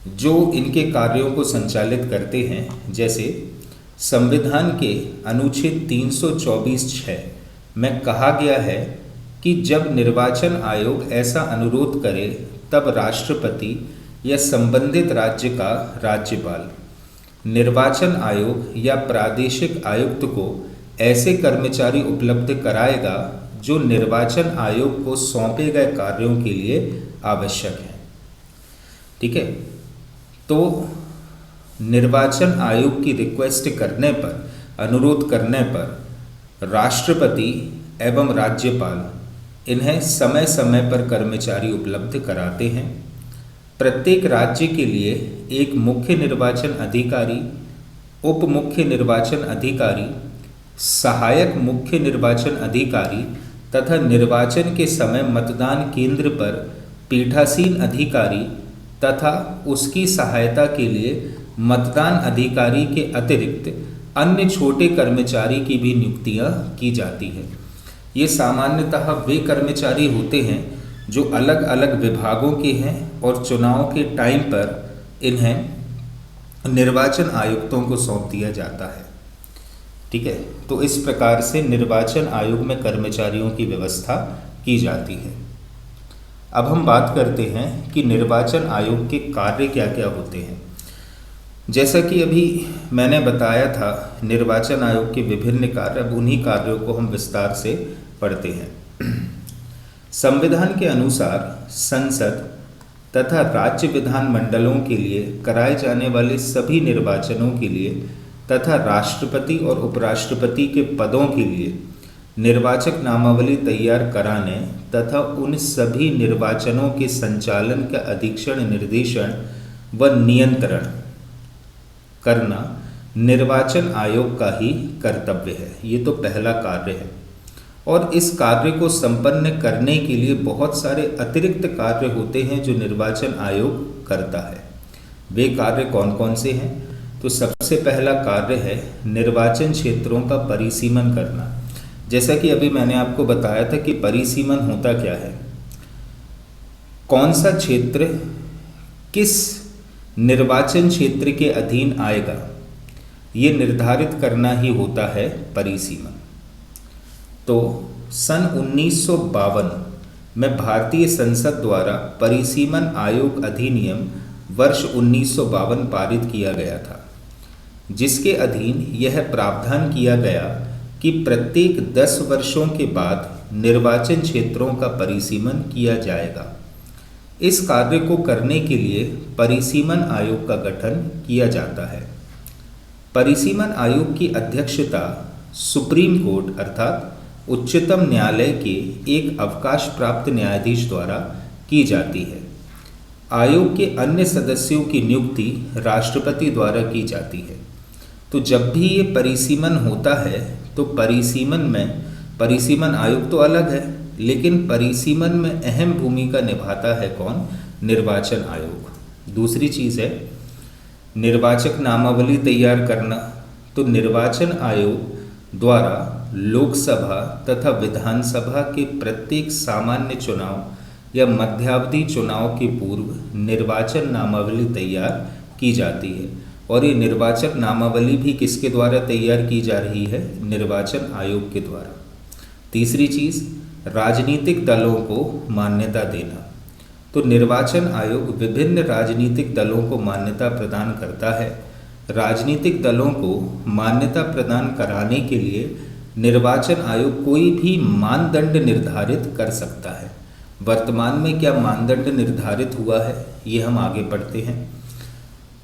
जो इनके कार्यों को संचालित करते हैं। जैसे संविधान के अनुच्छेद 324(6) में कहा गया है कि जब निर्वाचन आयोग ऐसा अनुरोध करे तब राष्ट्रपति या संबंधित राज्य का राज्यपाल निर्वाचन आयोग या प्रादेशिक आयुक्त को ऐसे कर्मचारी उपलब्ध कराएगा जो निर्वाचन आयोग को सौंपे गए कार्यों के लिए आवश्यक है। ठीक है, तो निर्वाचन आयोग की रिक्वेस्ट करने पर, अनुरोध करने पर राष्ट्रपति एवं राज्यपाल इन्हें समय समय पर कर्मचारी उपलब्ध कराते हैं। प्रत्येक राज्य के लिए एक मुख्य निर्वाचन अधिकारी, उप मुख्य निर्वाचन अधिकारी, सहायक मुख्य निर्वाचन अधिकारी तथा निर्वाचन के समय मतदान केंद्र पर पीठासीन अधिकारी तथा उसकी सहायता के लिए मतदान अधिकारी के अतिरिक्त अन्य छोटे कर्मचारी की भी नियुक्तियां की जाती हैं। ये सामान्यतः वे कर्मचारी होते हैं जो अलग अलग विभागों के हैं और चुनाव के टाइम पर इन्हें निर्वाचन आयुक्तों को सौंप दिया जाता है। ठीक है, तो इस प्रकार से निर्वाचन आयोग में कर्मचारियों की व्यवस्था की जाती है। अब हम बात करते हैं कि निर्वाचन आयोग के कार्य क्या क्या होते हैं। जैसा कि अभी मैंने बताया था निर्वाचन आयोग के विभिन्न कार्य, अब उन्हीं कार्यों को हम विस्तार से पढ़ते हैं। संविधान के अनुसार संसद तथा राज्य विधान मंडलों के लिए कराए जाने वाले सभी निर्वाचनों के लिए तथा राष्ट्रपति और उपराष्ट्रपति के पदों के लिए निर्वाचक नामावली तैयार कराने तथा उन सभी निर्वाचनों के संचालन का अधीक्षण, निर्देशन व नियंत्रण करना निर्वाचन आयोग का ही कर्तव्य है। ये तो पहला कार्य है, और इस कार्य को संपन्न करने के लिए बहुत सारे अतिरिक्त कार्य होते हैं जो निर्वाचन आयोग करता है। वे कार्य कौन कौन से हैं? तो सबसे पहला कार्य है निर्वाचन क्षेत्रों का परिसीमन करना। जैसा कि अभी मैंने आपको बताया था कि परिसीमन होता क्या है, कौन सा क्षेत्र किस निर्वाचन क्षेत्र के अधीन आएगा, ये निर्धारित करना ही होता है परिसीमन। तो सन 1952 में भारतीय संसद द्वारा परिसीमन आयोग अधिनियम वर्ष 1952 पारित किया गया था, जिसके अधीन यह प्रावधान किया गया कि प्रत्येक 10 वर्षों के बाद निर्वाचन क्षेत्रों का परिसीमन किया जाएगा। इस कार्य को करने के लिए परिसीमन आयोग का गठन किया जाता है। परिसीमन आयोग की अध्यक्षता सुप्रीम कोर्ट अर्थात उच्चतम न्यायालय के एक अवकाश प्राप्त न्यायाधीश द्वारा की जाती है। आयोग के अन्य सदस्यों की नियुक्ति राष्ट्रपति द्वारा की जाती है। तो जब भी ये परिसीमन होता है तो परिसीमन आयोग तो अलग है, लेकिन परिसीमन में अहम भूमिका निभाता है कौन? निर्वाचन आयोग। दूसरी चीज़ है निर्वाचक नामावली तैयार करना। तो निर्वाचन आयोग द्वारा लोकसभा तथा विधानसभा के प्रत्येक सामान्य चुनाव या मध्यावधि चुनाव के पूर्व निर्वाचन नामावली तैयार की जाती है, और ये निर्वाचक नामावली भी किसके द्वारा तैयार की जा रही है? निर्वाचन आयोग के द्वारा। तीसरी चीज़ राजनीतिक दलों को मान्यता देना। तो निर्वाचन आयोग विभिन्न राजनीतिक दलों को मान्यता प्रदान करता है। राजनीतिक दलों को मान्यता प्रदान कराने के लिए निर्वाचन आयोग कोई भी मानदंड निर्धारित कर सकता है। वर्तमान में क्या मानदंड निर्धारित हुआ है, ये हम आगे पढ़ते हैं।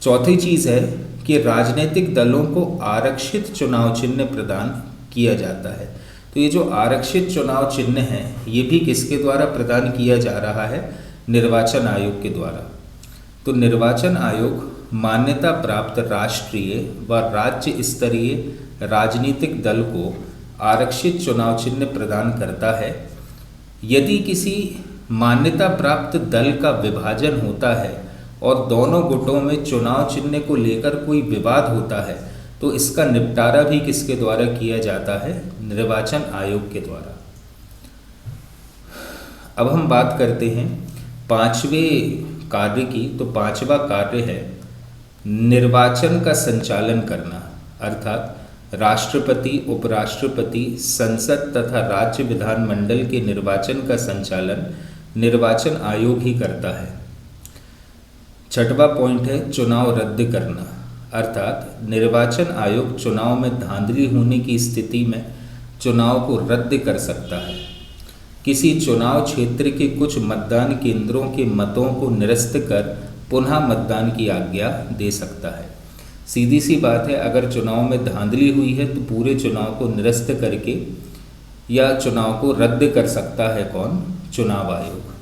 चौथी चीज़ है कि राजनीतिक दलों को आरक्षित चुनाव चिन्ह प्रदान किया जाता है। तो ये जो आरक्षित चुनाव चिन्ह है ये भी किसके द्वारा प्रदान किया जा रहा है? निर्वाचन आयोग के द्वारा। तो निर्वाचन आयोग मान्यता प्राप्त राष्ट्रीय व राज्य स्तरीय राजनीतिक दल को आरक्षित चुनाव चिन्ह प्रदान करता है। यदि किसी मान्यता प्राप्त दल का विभाजन होता है और दोनों गुटों में चुनाव चिन्ह को लेकर कोई विवाद होता है तो इसका निपटारा भी किसके द्वारा किया जाता है? निर्वाचन आयोग के द्वारा। अब हम बात करते हैं पांचवें कार्य की। तो पांचवा कार्य है निर्वाचन का संचालन करना, अर्थात राष्ट्रपति, उपराष्ट्रपति, संसद तथा राज्य विधानमंडल के निर्वाचन का संचालन निर्वाचन आयोग ही करता है। छठवां पॉइंट है चुनाव रद्द करना, अर्थात निर्वाचन आयोग चुनाव में धांधली होने की स्थिति में चुनाव को रद्द कर सकता है। किसी चुनाव क्षेत्र के कुछ मतदान केंद्रों के मतों को निरस्त कर पुनः मतदान की आज्ञा दे सकता है। सीधी सी बात है, अगर चुनाव में धांधली हुई है तो पूरे चुनाव को निरस्त करके या चुनाव को रद्द कर सकता है कौन? चुनाव आयोग।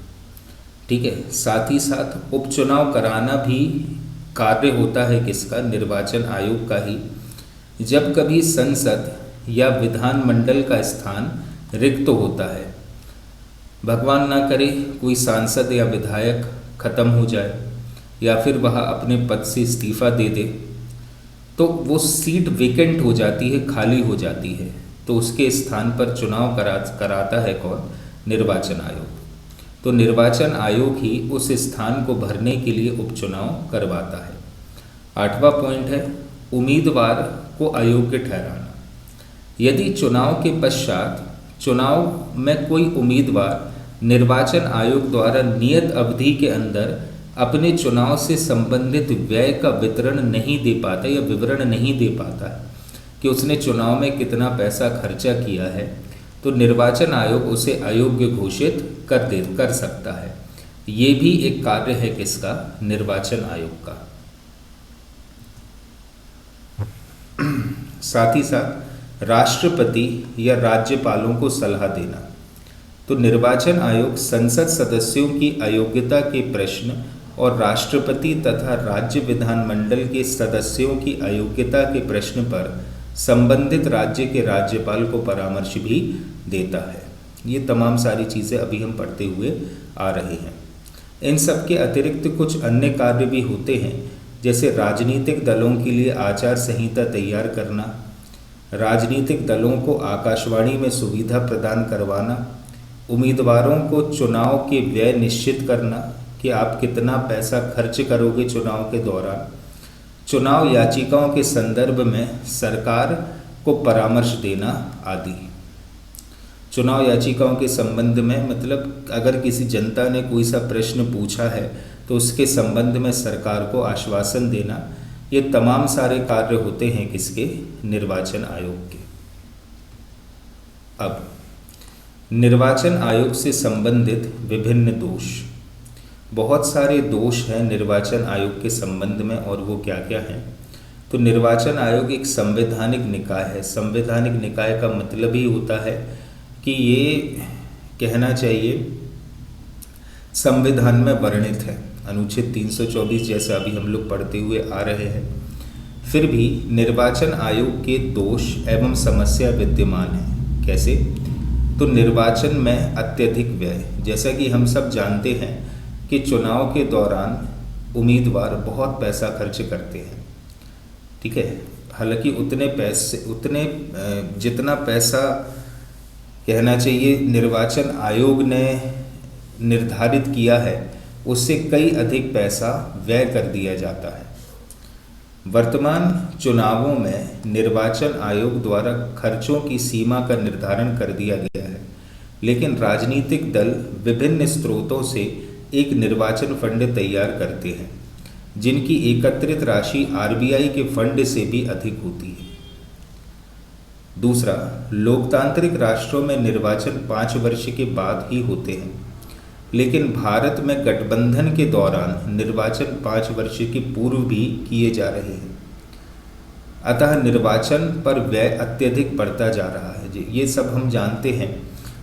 ठीक है। साथ ही साथ उपचुनाव कराना भी कार्य होता है किसका? निर्वाचन आयोग का ही। जब कभी संसद या विधानमंडल का स्थान रिक्त होता है, भगवान ना करे कोई सांसद या विधायक खत्म हो जाए या फिर वह अपने पद से इस्तीफा दे दे, तो वो सीट वेकेंट हो जाती है, खाली हो जाती है, तो उसके स्थान पर चुनाव कराता है कौन? निर्वाचन आयोग। तो निर्वाचन आयोग ही उस स्थान को भरने के लिए उपचुनाव करवाता है। आठवां पॉइंट है उम्मीदवार को अयोग्य ठहराना। यदि चुनाव के पश्चात चुनाव में कोई उम्मीदवार निर्वाचन आयोग द्वारा नियत अवधि के अंदर अपने चुनाव से संबंधित व्यय का विवरण नहीं दे पाता या विवरण नहीं दे पाता कि उसने चुनाव में कितना पैसा खर्चा किया है, तो निर्वाचन आयोग उसे अयोग्य घोषित कर सकता है। ये भी एक कार्य है किसका? निर्वाचन आयोग का। साथ ही साथ राष्ट्रपति या राज्यपालों को सलाह देना। तो निर्वाचन आयोग संसद सदस्यों की अयोग्यता के प्रश्न और राष्ट्रपति तथा राज्य विधानमंडल के सदस्यों की अयोग्यता के प्रश्न पर संबंधित राज्य के राज्यपाल को परामर्श भी देता है। ये तमाम सारी चीज़ें अभी हम पढ़ते हुए आ रहे हैं। इन सब के अतिरिक्त कुछ अन्य कार्य भी होते हैं, जैसे राजनीतिक दलों के लिए आचार संहिता तैयार करना, राजनीतिक दलों को आकाशवाणी में सुविधा प्रदान करवाना, उम्मीदवारों को चुनाव के व्यय निश्चित करना कि आप कितना पैसा खर्च करोगे चुनाव के दौरान, चुनाव याचिकाओं के संदर्भ में सरकार को परामर्श देना आदि। चुनाव याचिकाओं के संबंध में मतलब अगर किसी जनता ने कोई सा प्रश्न पूछा है तो उसके संबंध में सरकार को आश्वासन देना, ये तमाम सारे कार्य होते हैं किसके? निर्वाचन आयोग के। अब निर्वाचन आयोग से संबंधित विभिन्न दोष, बहुत सारे दोष हैं निर्वाचन आयोग के संबंध में, और वो क्या क्या हैं? तो निर्वाचन आयोग एक संवैधानिक निकाय है। संवैधानिक निकाय का मतलब ही होता है कि ये कहना चाहिए संविधान में वर्णित है। अनुच्छेद 324 जैसा अभी हम लोग पढ़ते हुए आ रहे हैं। फिर भी निर्वाचन आयोग के दोष एवं समस्या विद्यमान है। कैसे? तो निर्वाचन में अत्यधिक व्यय। जैसा कि हम सब जानते हैं कि चुनाव के दौरान उम्मीदवार बहुत पैसा खर्च करते हैं, ठीक है। हालांकि उतने जितना पैसा कहना चाहिए निर्वाचन आयोग ने निर्धारित किया है, उससे कई अधिक पैसा व्यय कर दिया जाता है। वर्तमान चुनावों में निर्वाचन आयोग द्वारा खर्चों की सीमा का निर्धारण कर दिया गया है, लेकिन राजनीतिक दल विभिन्न स्रोतों से एक निर्वाचन फंड तैयार करते हैं, जिनकी एकत्रित राशि आरबीआई के फंड से भी अधिक होती है। दूसरा, लोकतांत्रिक राष्ट्रों में निर्वाचन 5 वर्ष के बाद ही होते हैं, लेकिन भारत में गठबंधन के दौरान निर्वाचन 5 वर्ष के पूर्व भी किए जा रहे हैं। अतः निर्वाचन पर व्यय अत्यधिक बढ़ता जा रहा है। ये सब हम जानते हैं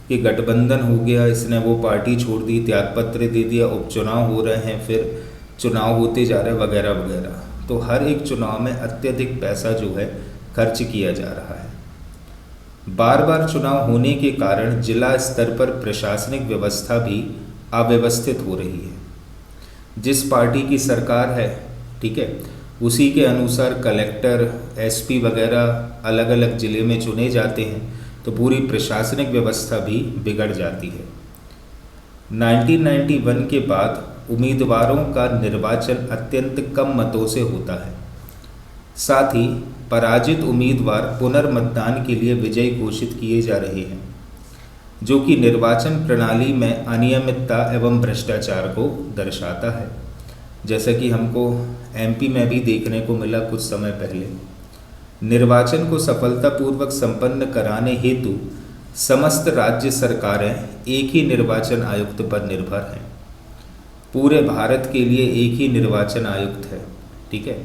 कि गठबंधन हो गया, इसने वो पार्टी छोड़ दी, त्यागपत्र दे दिया, उपचुनाव हो रहे हैं, फिर चुनाव होते जा रहे हैं, वगैरह वगैरह। तो हर एक चुनाव में अत्यधिक पैसा जो है खर्च किया जा रहा है। बार बार चुनाव होने के कारण जिला स्तर पर प्रशासनिक व्यवस्था भी अव्यवस्थित हो रही है। जिस पार्टी की सरकार है, ठीक है, उसी के अनुसार कलेक्टर, एसपी वगैरह अलग अलग ज़िले में चुने जाते हैं, तो पूरी प्रशासनिक व्यवस्था भी बिगड़ जाती है। 1991 के बाद उम्मीदवारों का निर्वाचन अत्यंत कम मतों से होता है। साथ ही पराजित उम्मीदवार पुनर्मतदान के लिए विजयी घोषित किए जा रहे हैं, जो कि निर्वाचन प्रणाली में अनियमितता एवं भ्रष्टाचार को दर्शाता है। जैसा कि हमको एमपी में भी देखने को मिला कुछ समय पहले। निर्वाचन को सफलतापूर्वक संपन्न कराने हेतु समस्त राज्य सरकारें एक ही निर्वाचन आयुक्त पर निर्भर हैं। पूरे भारत के लिए एक ही निर्वाचन आयुक्त है, ठीक है।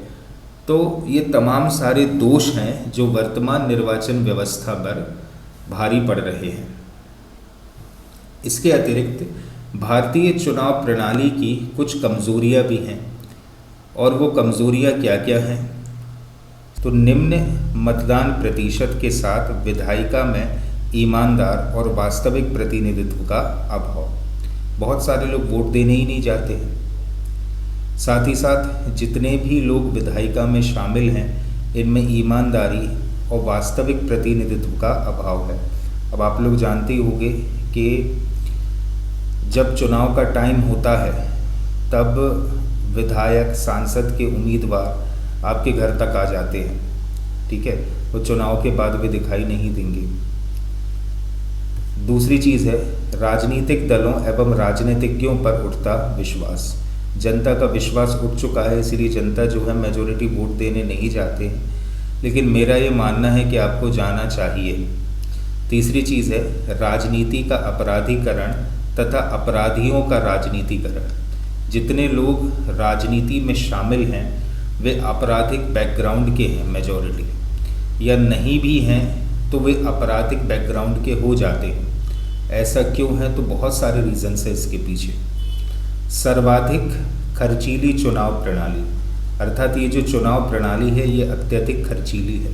तो ये तमाम सारे दोष हैं जो वर्तमान निर्वाचन व्यवस्था पर भारी पड़ रहे हैं। इसके अतिरिक्त भारतीय चुनाव प्रणाली की कुछ कमज़ोरियां भी हैं, और वो कमज़ोरियां क्या क्या हैं? तो निम्न मतदान प्रतिशत के साथ विधायिका में ईमानदार और वास्तविक प्रतिनिधित्व का अभाव। बहुत सारे लोग वोट देने ही नहीं जाते हैं। साथ ही साथ जितने भी लोग विधायिका में शामिल हैं, इनमें ईमानदारी और वास्तविक प्रतिनिधित्व का अभाव है। अब आप लोग जानते ही होंगे कि जब चुनाव का टाइम होता है, तब विधायक, सांसद के उम्मीदवार आपके घर तक आ जाते हैं, ठीक है। वो चुनाव के बाद भी दिखाई नहीं देंगे। दूसरी चीज़ है राजनीतिक दलों एवं राजनीतिज्ञों पर उठता विश्वास। जनता का विश्वास उठ चुका है, इसीलिए जनता जो है मेजॉरिटी वोट देने नहीं जाते हैं, लेकिन मेरा ये मानना है कि आपको जाना चाहिए। तीसरी चीज़ है राजनीति का अपराधीकरण तथा अपराधियों का राजनीतिकरण। जितने लोग राजनीति में शामिल हैं वे आपराधिक बैकग्राउंड के हैं मेजॉरिटी, या नहीं भी हैं तो वे आपराधिक बैकग्राउंड के हो जाते हैं। ऐसा क्यों है? तो बहुत सारे रीजंस है इसके पीछे। सर्वाधिक खर्चीली चुनाव प्रणाली, अर्थात ये जो चुनाव प्रणाली है ये अत्यधिक खर्चीली है।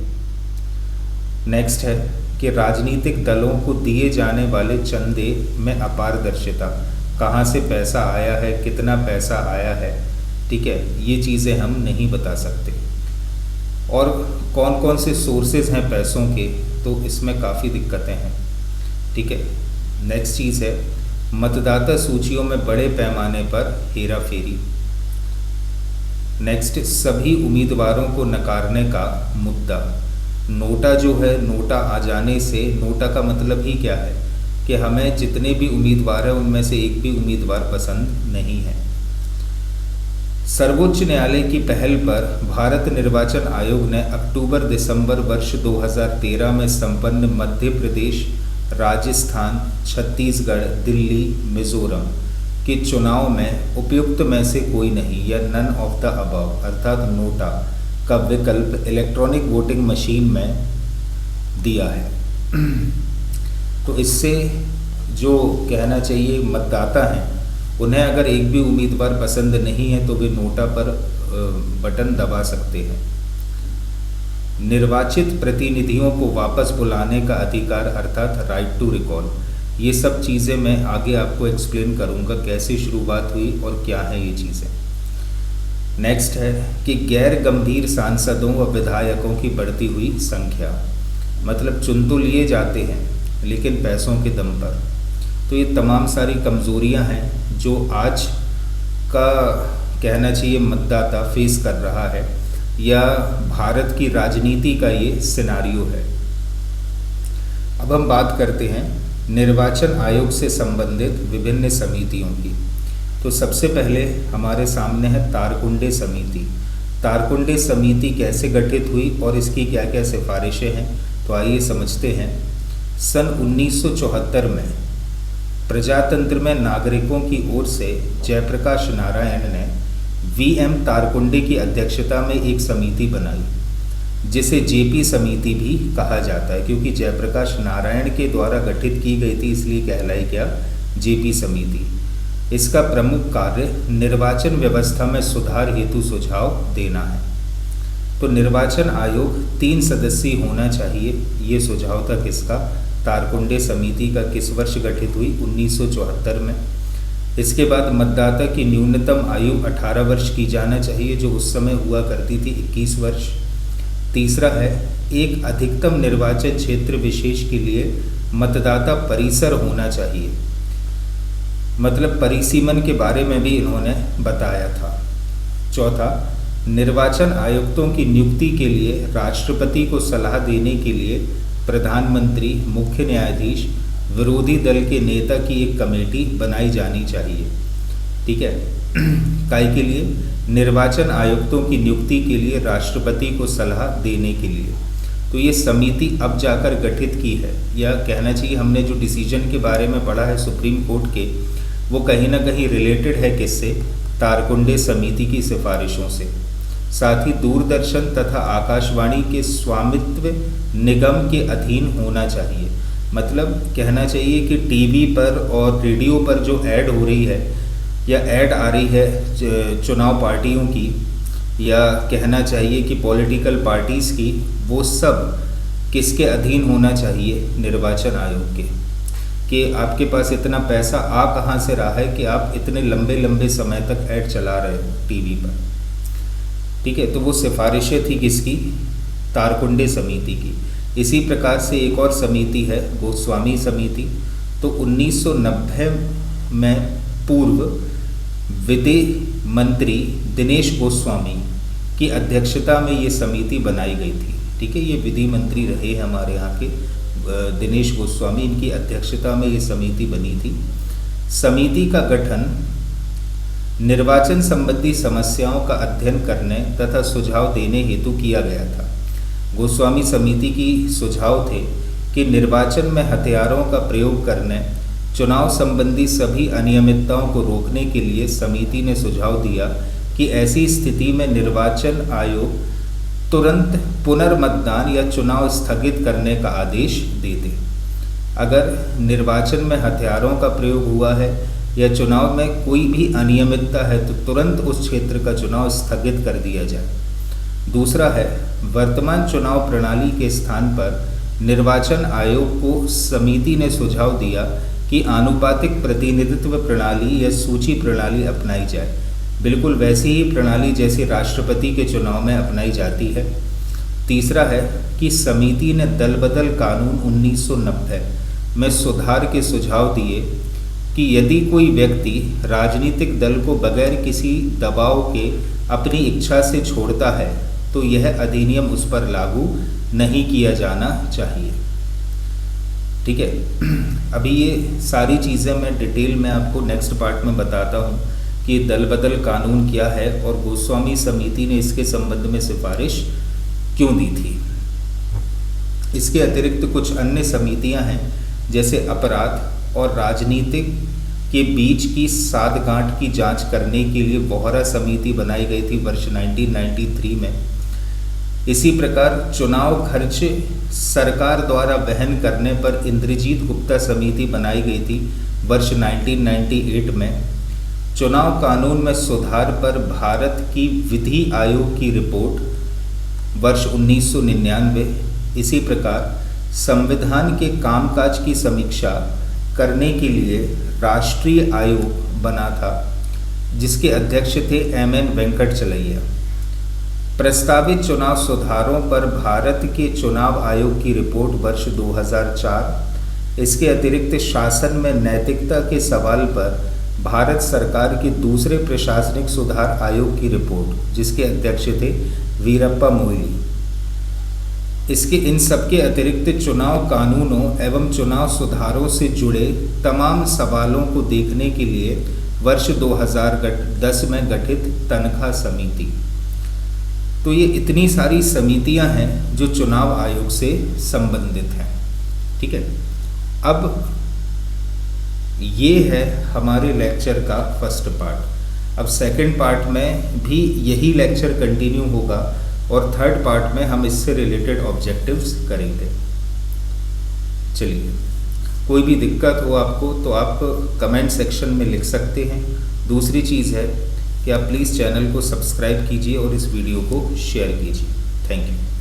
नेक्स्ट है कि राजनीतिक दलों को दिए जाने वाले चंदे में अपारदर्शिता, कहाँ से पैसा आया है, कितना पैसा आया है, ठीक है, ये चीज़ें हम नहीं बता सकते। और कौन कौन से सोर्सेज हैं पैसों के, तो इसमें काफ़ी दिक्कतें हैं, ठीक है। नेक्स्ट चीज़ है मतदाता सूचियों में बड़े पैमाने पर हेरा फेरी। नेक्स्ट, सभी उम्मीदवारों को नकारने का मुद्दा। नोटा जो है, नोटा आ जाने से, नोटा का मतलब ही क्या है कि हमें जितने भी उम्मीदवार हैं उनमें से एक भी उम्मीदवार पसंद नहीं है। सर्वोच्च न्यायालय की पहल पर भारत निर्वाचन आयोग ने अक्टूबर-दिसंबर वर्ष 2013 में संपन्न मध्य प्रदेश, राजस्थान, छत्तीसगढ़, दिल्ली, मिजोरम के चुनाव में उपयुक्त में से कोई नहीं, या नन ऑफ द अबव, अर्थात नोटा का विकल्प इलेक्ट्रॉनिक वोटिंग मशीन में दिया है। तो इससे जो कहना चाहिए मतदाता हैं उन्हें अगर एक भी उम्मीदवार पसंद नहीं है तो वे नोटा पर बटन दबा सकते हैं। निर्वाचित प्रतिनिधियों को वापस बुलाने का अधिकार अर्थात राइट टू रिकॉल, ये सब चीज़ें मैं आगे आपको एक्सप्लेन करूँगा कैसे शुरुआत हुई और क्या है ये चीज़ें। नेक्स्ट है कि गैर गंभीर सांसदों व विधायकों की बढ़ती हुई संख्या, मतलब चुन तो लिए जाते हैं लेकिन पैसों के दम पर। तो ये तमाम सारी कमज़ोरियां हैं जो आज का कहना चाहिए मतदाता फेस कर रहा है, या भारत की राजनीति का ये सिनारियो है। अब हम बात करते हैं निर्वाचन आयोग से संबंधित विभिन्न समितियों की। तो सबसे पहले हमारे सामने है तारकुंडे समिति। तारकुंडे समिति कैसे गठित हुई और इसकी क्या क्या सिफारिशें हैं, तो आइए समझते हैं। सन 1974 में प्रजातंत्र में नागरिकों की ओर से जयप्रकाश नारायण ने वीएम तारकुंडे की अध्यक्षता में एक समिति बनाई जिसे जेपी समिति भी कहा जाता है, क्योंकि जयप्रकाश नारायण के द्वारा गठित की गई थी इसलिए कहलाई क्या जेपी समिति। इसका प्रमुख कार्य निर्वाचन व्यवस्था में सुधार हेतु सुझाव देना है। तो निर्वाचन आयोग 3 सदस्यीय होना चाहिए, ये सुझाव था किसका, तारकुंडे समिति का। किस वर्ष गठित हुई, 1974 में। इसके बाद मतदाता की न्यूनतम आयु 18 वर्ष की जाना चाहिए, जो उस समय हुआ करती थी 21 वर्ष। तीसरा है एक अधिकतम निर्वाचन क्षेत्र विशेष के लिए मतदाता परिसर होना चाहिए, मतलब परिसीमन के बारे में भी इन्होंने बताया था। चौथा, निर्वाचन आयुक्तों की नियुक्ति के लिए राष्ट्रपति को सलाह देने के लिए प्रधानमंत्री, मुख्य न्यायाधीश, विरोधी दल के नेता की एक कमेटी बनाई जानी चाहिए। ठीक है, काय के लिए, निर्वाचन आयुक्तों की नियुक्ति के लिए राष्ट्रपति को सलाह देने के लिए। तो ये समिति अब जाकर गठित की है, या कहना चाहिए हमने जो डिसीजन के बारे में पढ़ा है सुप्रीम कोर्ट के, वो कहीं ना कहीं रिलेटेड है किससे, तारकुंडे समिति की सिफारिशों से। साथ ही दूरदर्शन तथा आकाशवाणी के स्वामित्व निगम के अधीन होना चाहिए, मतलब कहना चाहिए कि टीवी पर और रेडियो पर जो ऐड हो रही है या ऐड आ रही है चुनाव पार्टियों की, या कहना चाहिए कि पॉलिटिकल पार्टीज़ की, वो सब किसके अधीन होना चाहिए, निर्वाचन आयोग के। कि आपके पास इतना पैसा आ कहाँ से रहा है कि आप इतने लंबे लंबे समय तक ऐड चला रहे हो टीवी पर। ठीक है, तो वो सिफारिशें थी किसकी, तारकुंडे समिति की। इसी प्रकार से एक और समिति है गोस्वामी समिति। तो 1990 में पूर्व विधि मंत्री दिनेश गोस्वामी की अध्यक्षता में ये समिति बनाई गई थी। ठीक है, ये विधि मंत्री रहे हमारे यहाँ के दिनेश गोस्वामी, इनकी अध्यक्षता में ये समिति बनी थी। समिति का गठन निर्वाचन संबंधी समस्याओं का अध्ययन करने तथा सुझाव देने हेतु किया गया था। गोस्वामी समिति की सुझाव थे कि निर्वाचन में हथियारों का प्रयोग करने, चुनाव संबंधी सभी अनियमितताओं को रोकने के लिए समिति ने सुझाव दिया कि ऐसी स्थिति में निर्वाचन आयोग तुरंत पुनर्मतदान या चुनाव स्थगित करने का आदेश दे दे। अगर निर्वाचन में हथियारों का प्रयोग हुआ है या चुनाव में कोई भी अनियमितता है तो तुरंत उस क्षेत्र का चुनाव स्थगित कर दिया जाए। दूसरा है, वर्तमान चुनाव प्रणाली के स्थान पर निर्वाचन आयोग को समिति ने सुझाव दिया कि आनुपातिक प्रतिनिधित्व प्रणाली या सूची प्रणाली अपनाई जाए, बिल्कुल वैसी ही प्रणाली जैसे राष्ट्रपति के चुनाव में अपनाई जाती है। तीसरा है कि समिति ने दल बदल कानून 1990 में सुधार के सुझाव दिए कि यदि कोई व्यक्ति राजनीतिक दल को बगैर किसी दबाव के अपनी इच्छा से छोड़ता है तो यह अधिनियम उस पर लागू नहीं किया जाना चाहिए। ठीक है, अभी ये सारी चीज़ें मैं डिटेल में आपको नेक्स्ट पार्ट में बताता हूँ कि दल बदल कानून क्या है और गोस्वामी समिति ने इसके संबंध में सिफारिश क्यों दी थी। इसके अतिरिक्त कुछ अन्य समितियां हैं, जैसे अपराध और राजनीतिक के बीच की साठगांठ की जांच करने के लिए बोहरा समिति बनाई गई थी वर्ष 1993 में। इसी प्रकार चुनाव खर्च सरकार द्वारा वहन करने पर इंद्रजीत गुप्ता समिति बनाई गई थी वर्ष 1998 में। चुनाव कानून में सुधार पर भारत की विधि आयोग की रिपोर्ट वर्ष 1999। इसी प्रकार संविधान के कामकाज की समीक्षा करने के लिए राष्ट्रीय आयोग बना था, जिसके अध्यक्ष थे एम.एन. वेंकटचलैया। प्रस्तावित चुनाव सुधारों पर भारत के चुनाव आयोग की रिपोर्ट वर्ष 2004। इसके अतिरिक्त शासन में नैतिकता के सवाल पर भारत सरकार के दूसरे प्रशासनिक सुधार आयोग की रिपोर्ट, जिसके अध्यक्ष थे वीरप्पा मोइली। इसके इन सबके अतिरिक्त चुनाव कानूनों एवं चुनाव सुधारों से जुड़े तमाम सवालों को देखने के लिए वर्ष 2010 में गठित तनख्वाह समिति। तो ये इतनी सारी समितियां हैं जो चुनाव आयोग से संबंधित हैं। ठीक है, अब ये है हमारे लेक्चर का फर्स्ट पार्ट। अब सेकंड पार्ट में भी यही लेक्चर कंटिन्यू होगा और थर्ड पार्ट में हम इससे रिलेटेड ऑब्जेक्टिव्स करेंगे। चलिए, कोई भी दिक्कत हो आपको तो आप कमेंट सेक्शन में लिख सकते हैं। दूसरी चीज़ है कि आप प्लीज़ चैनल को सब्सक्राइब कीजिए और इस वीडियो को शेयर कीजिए। Thank you.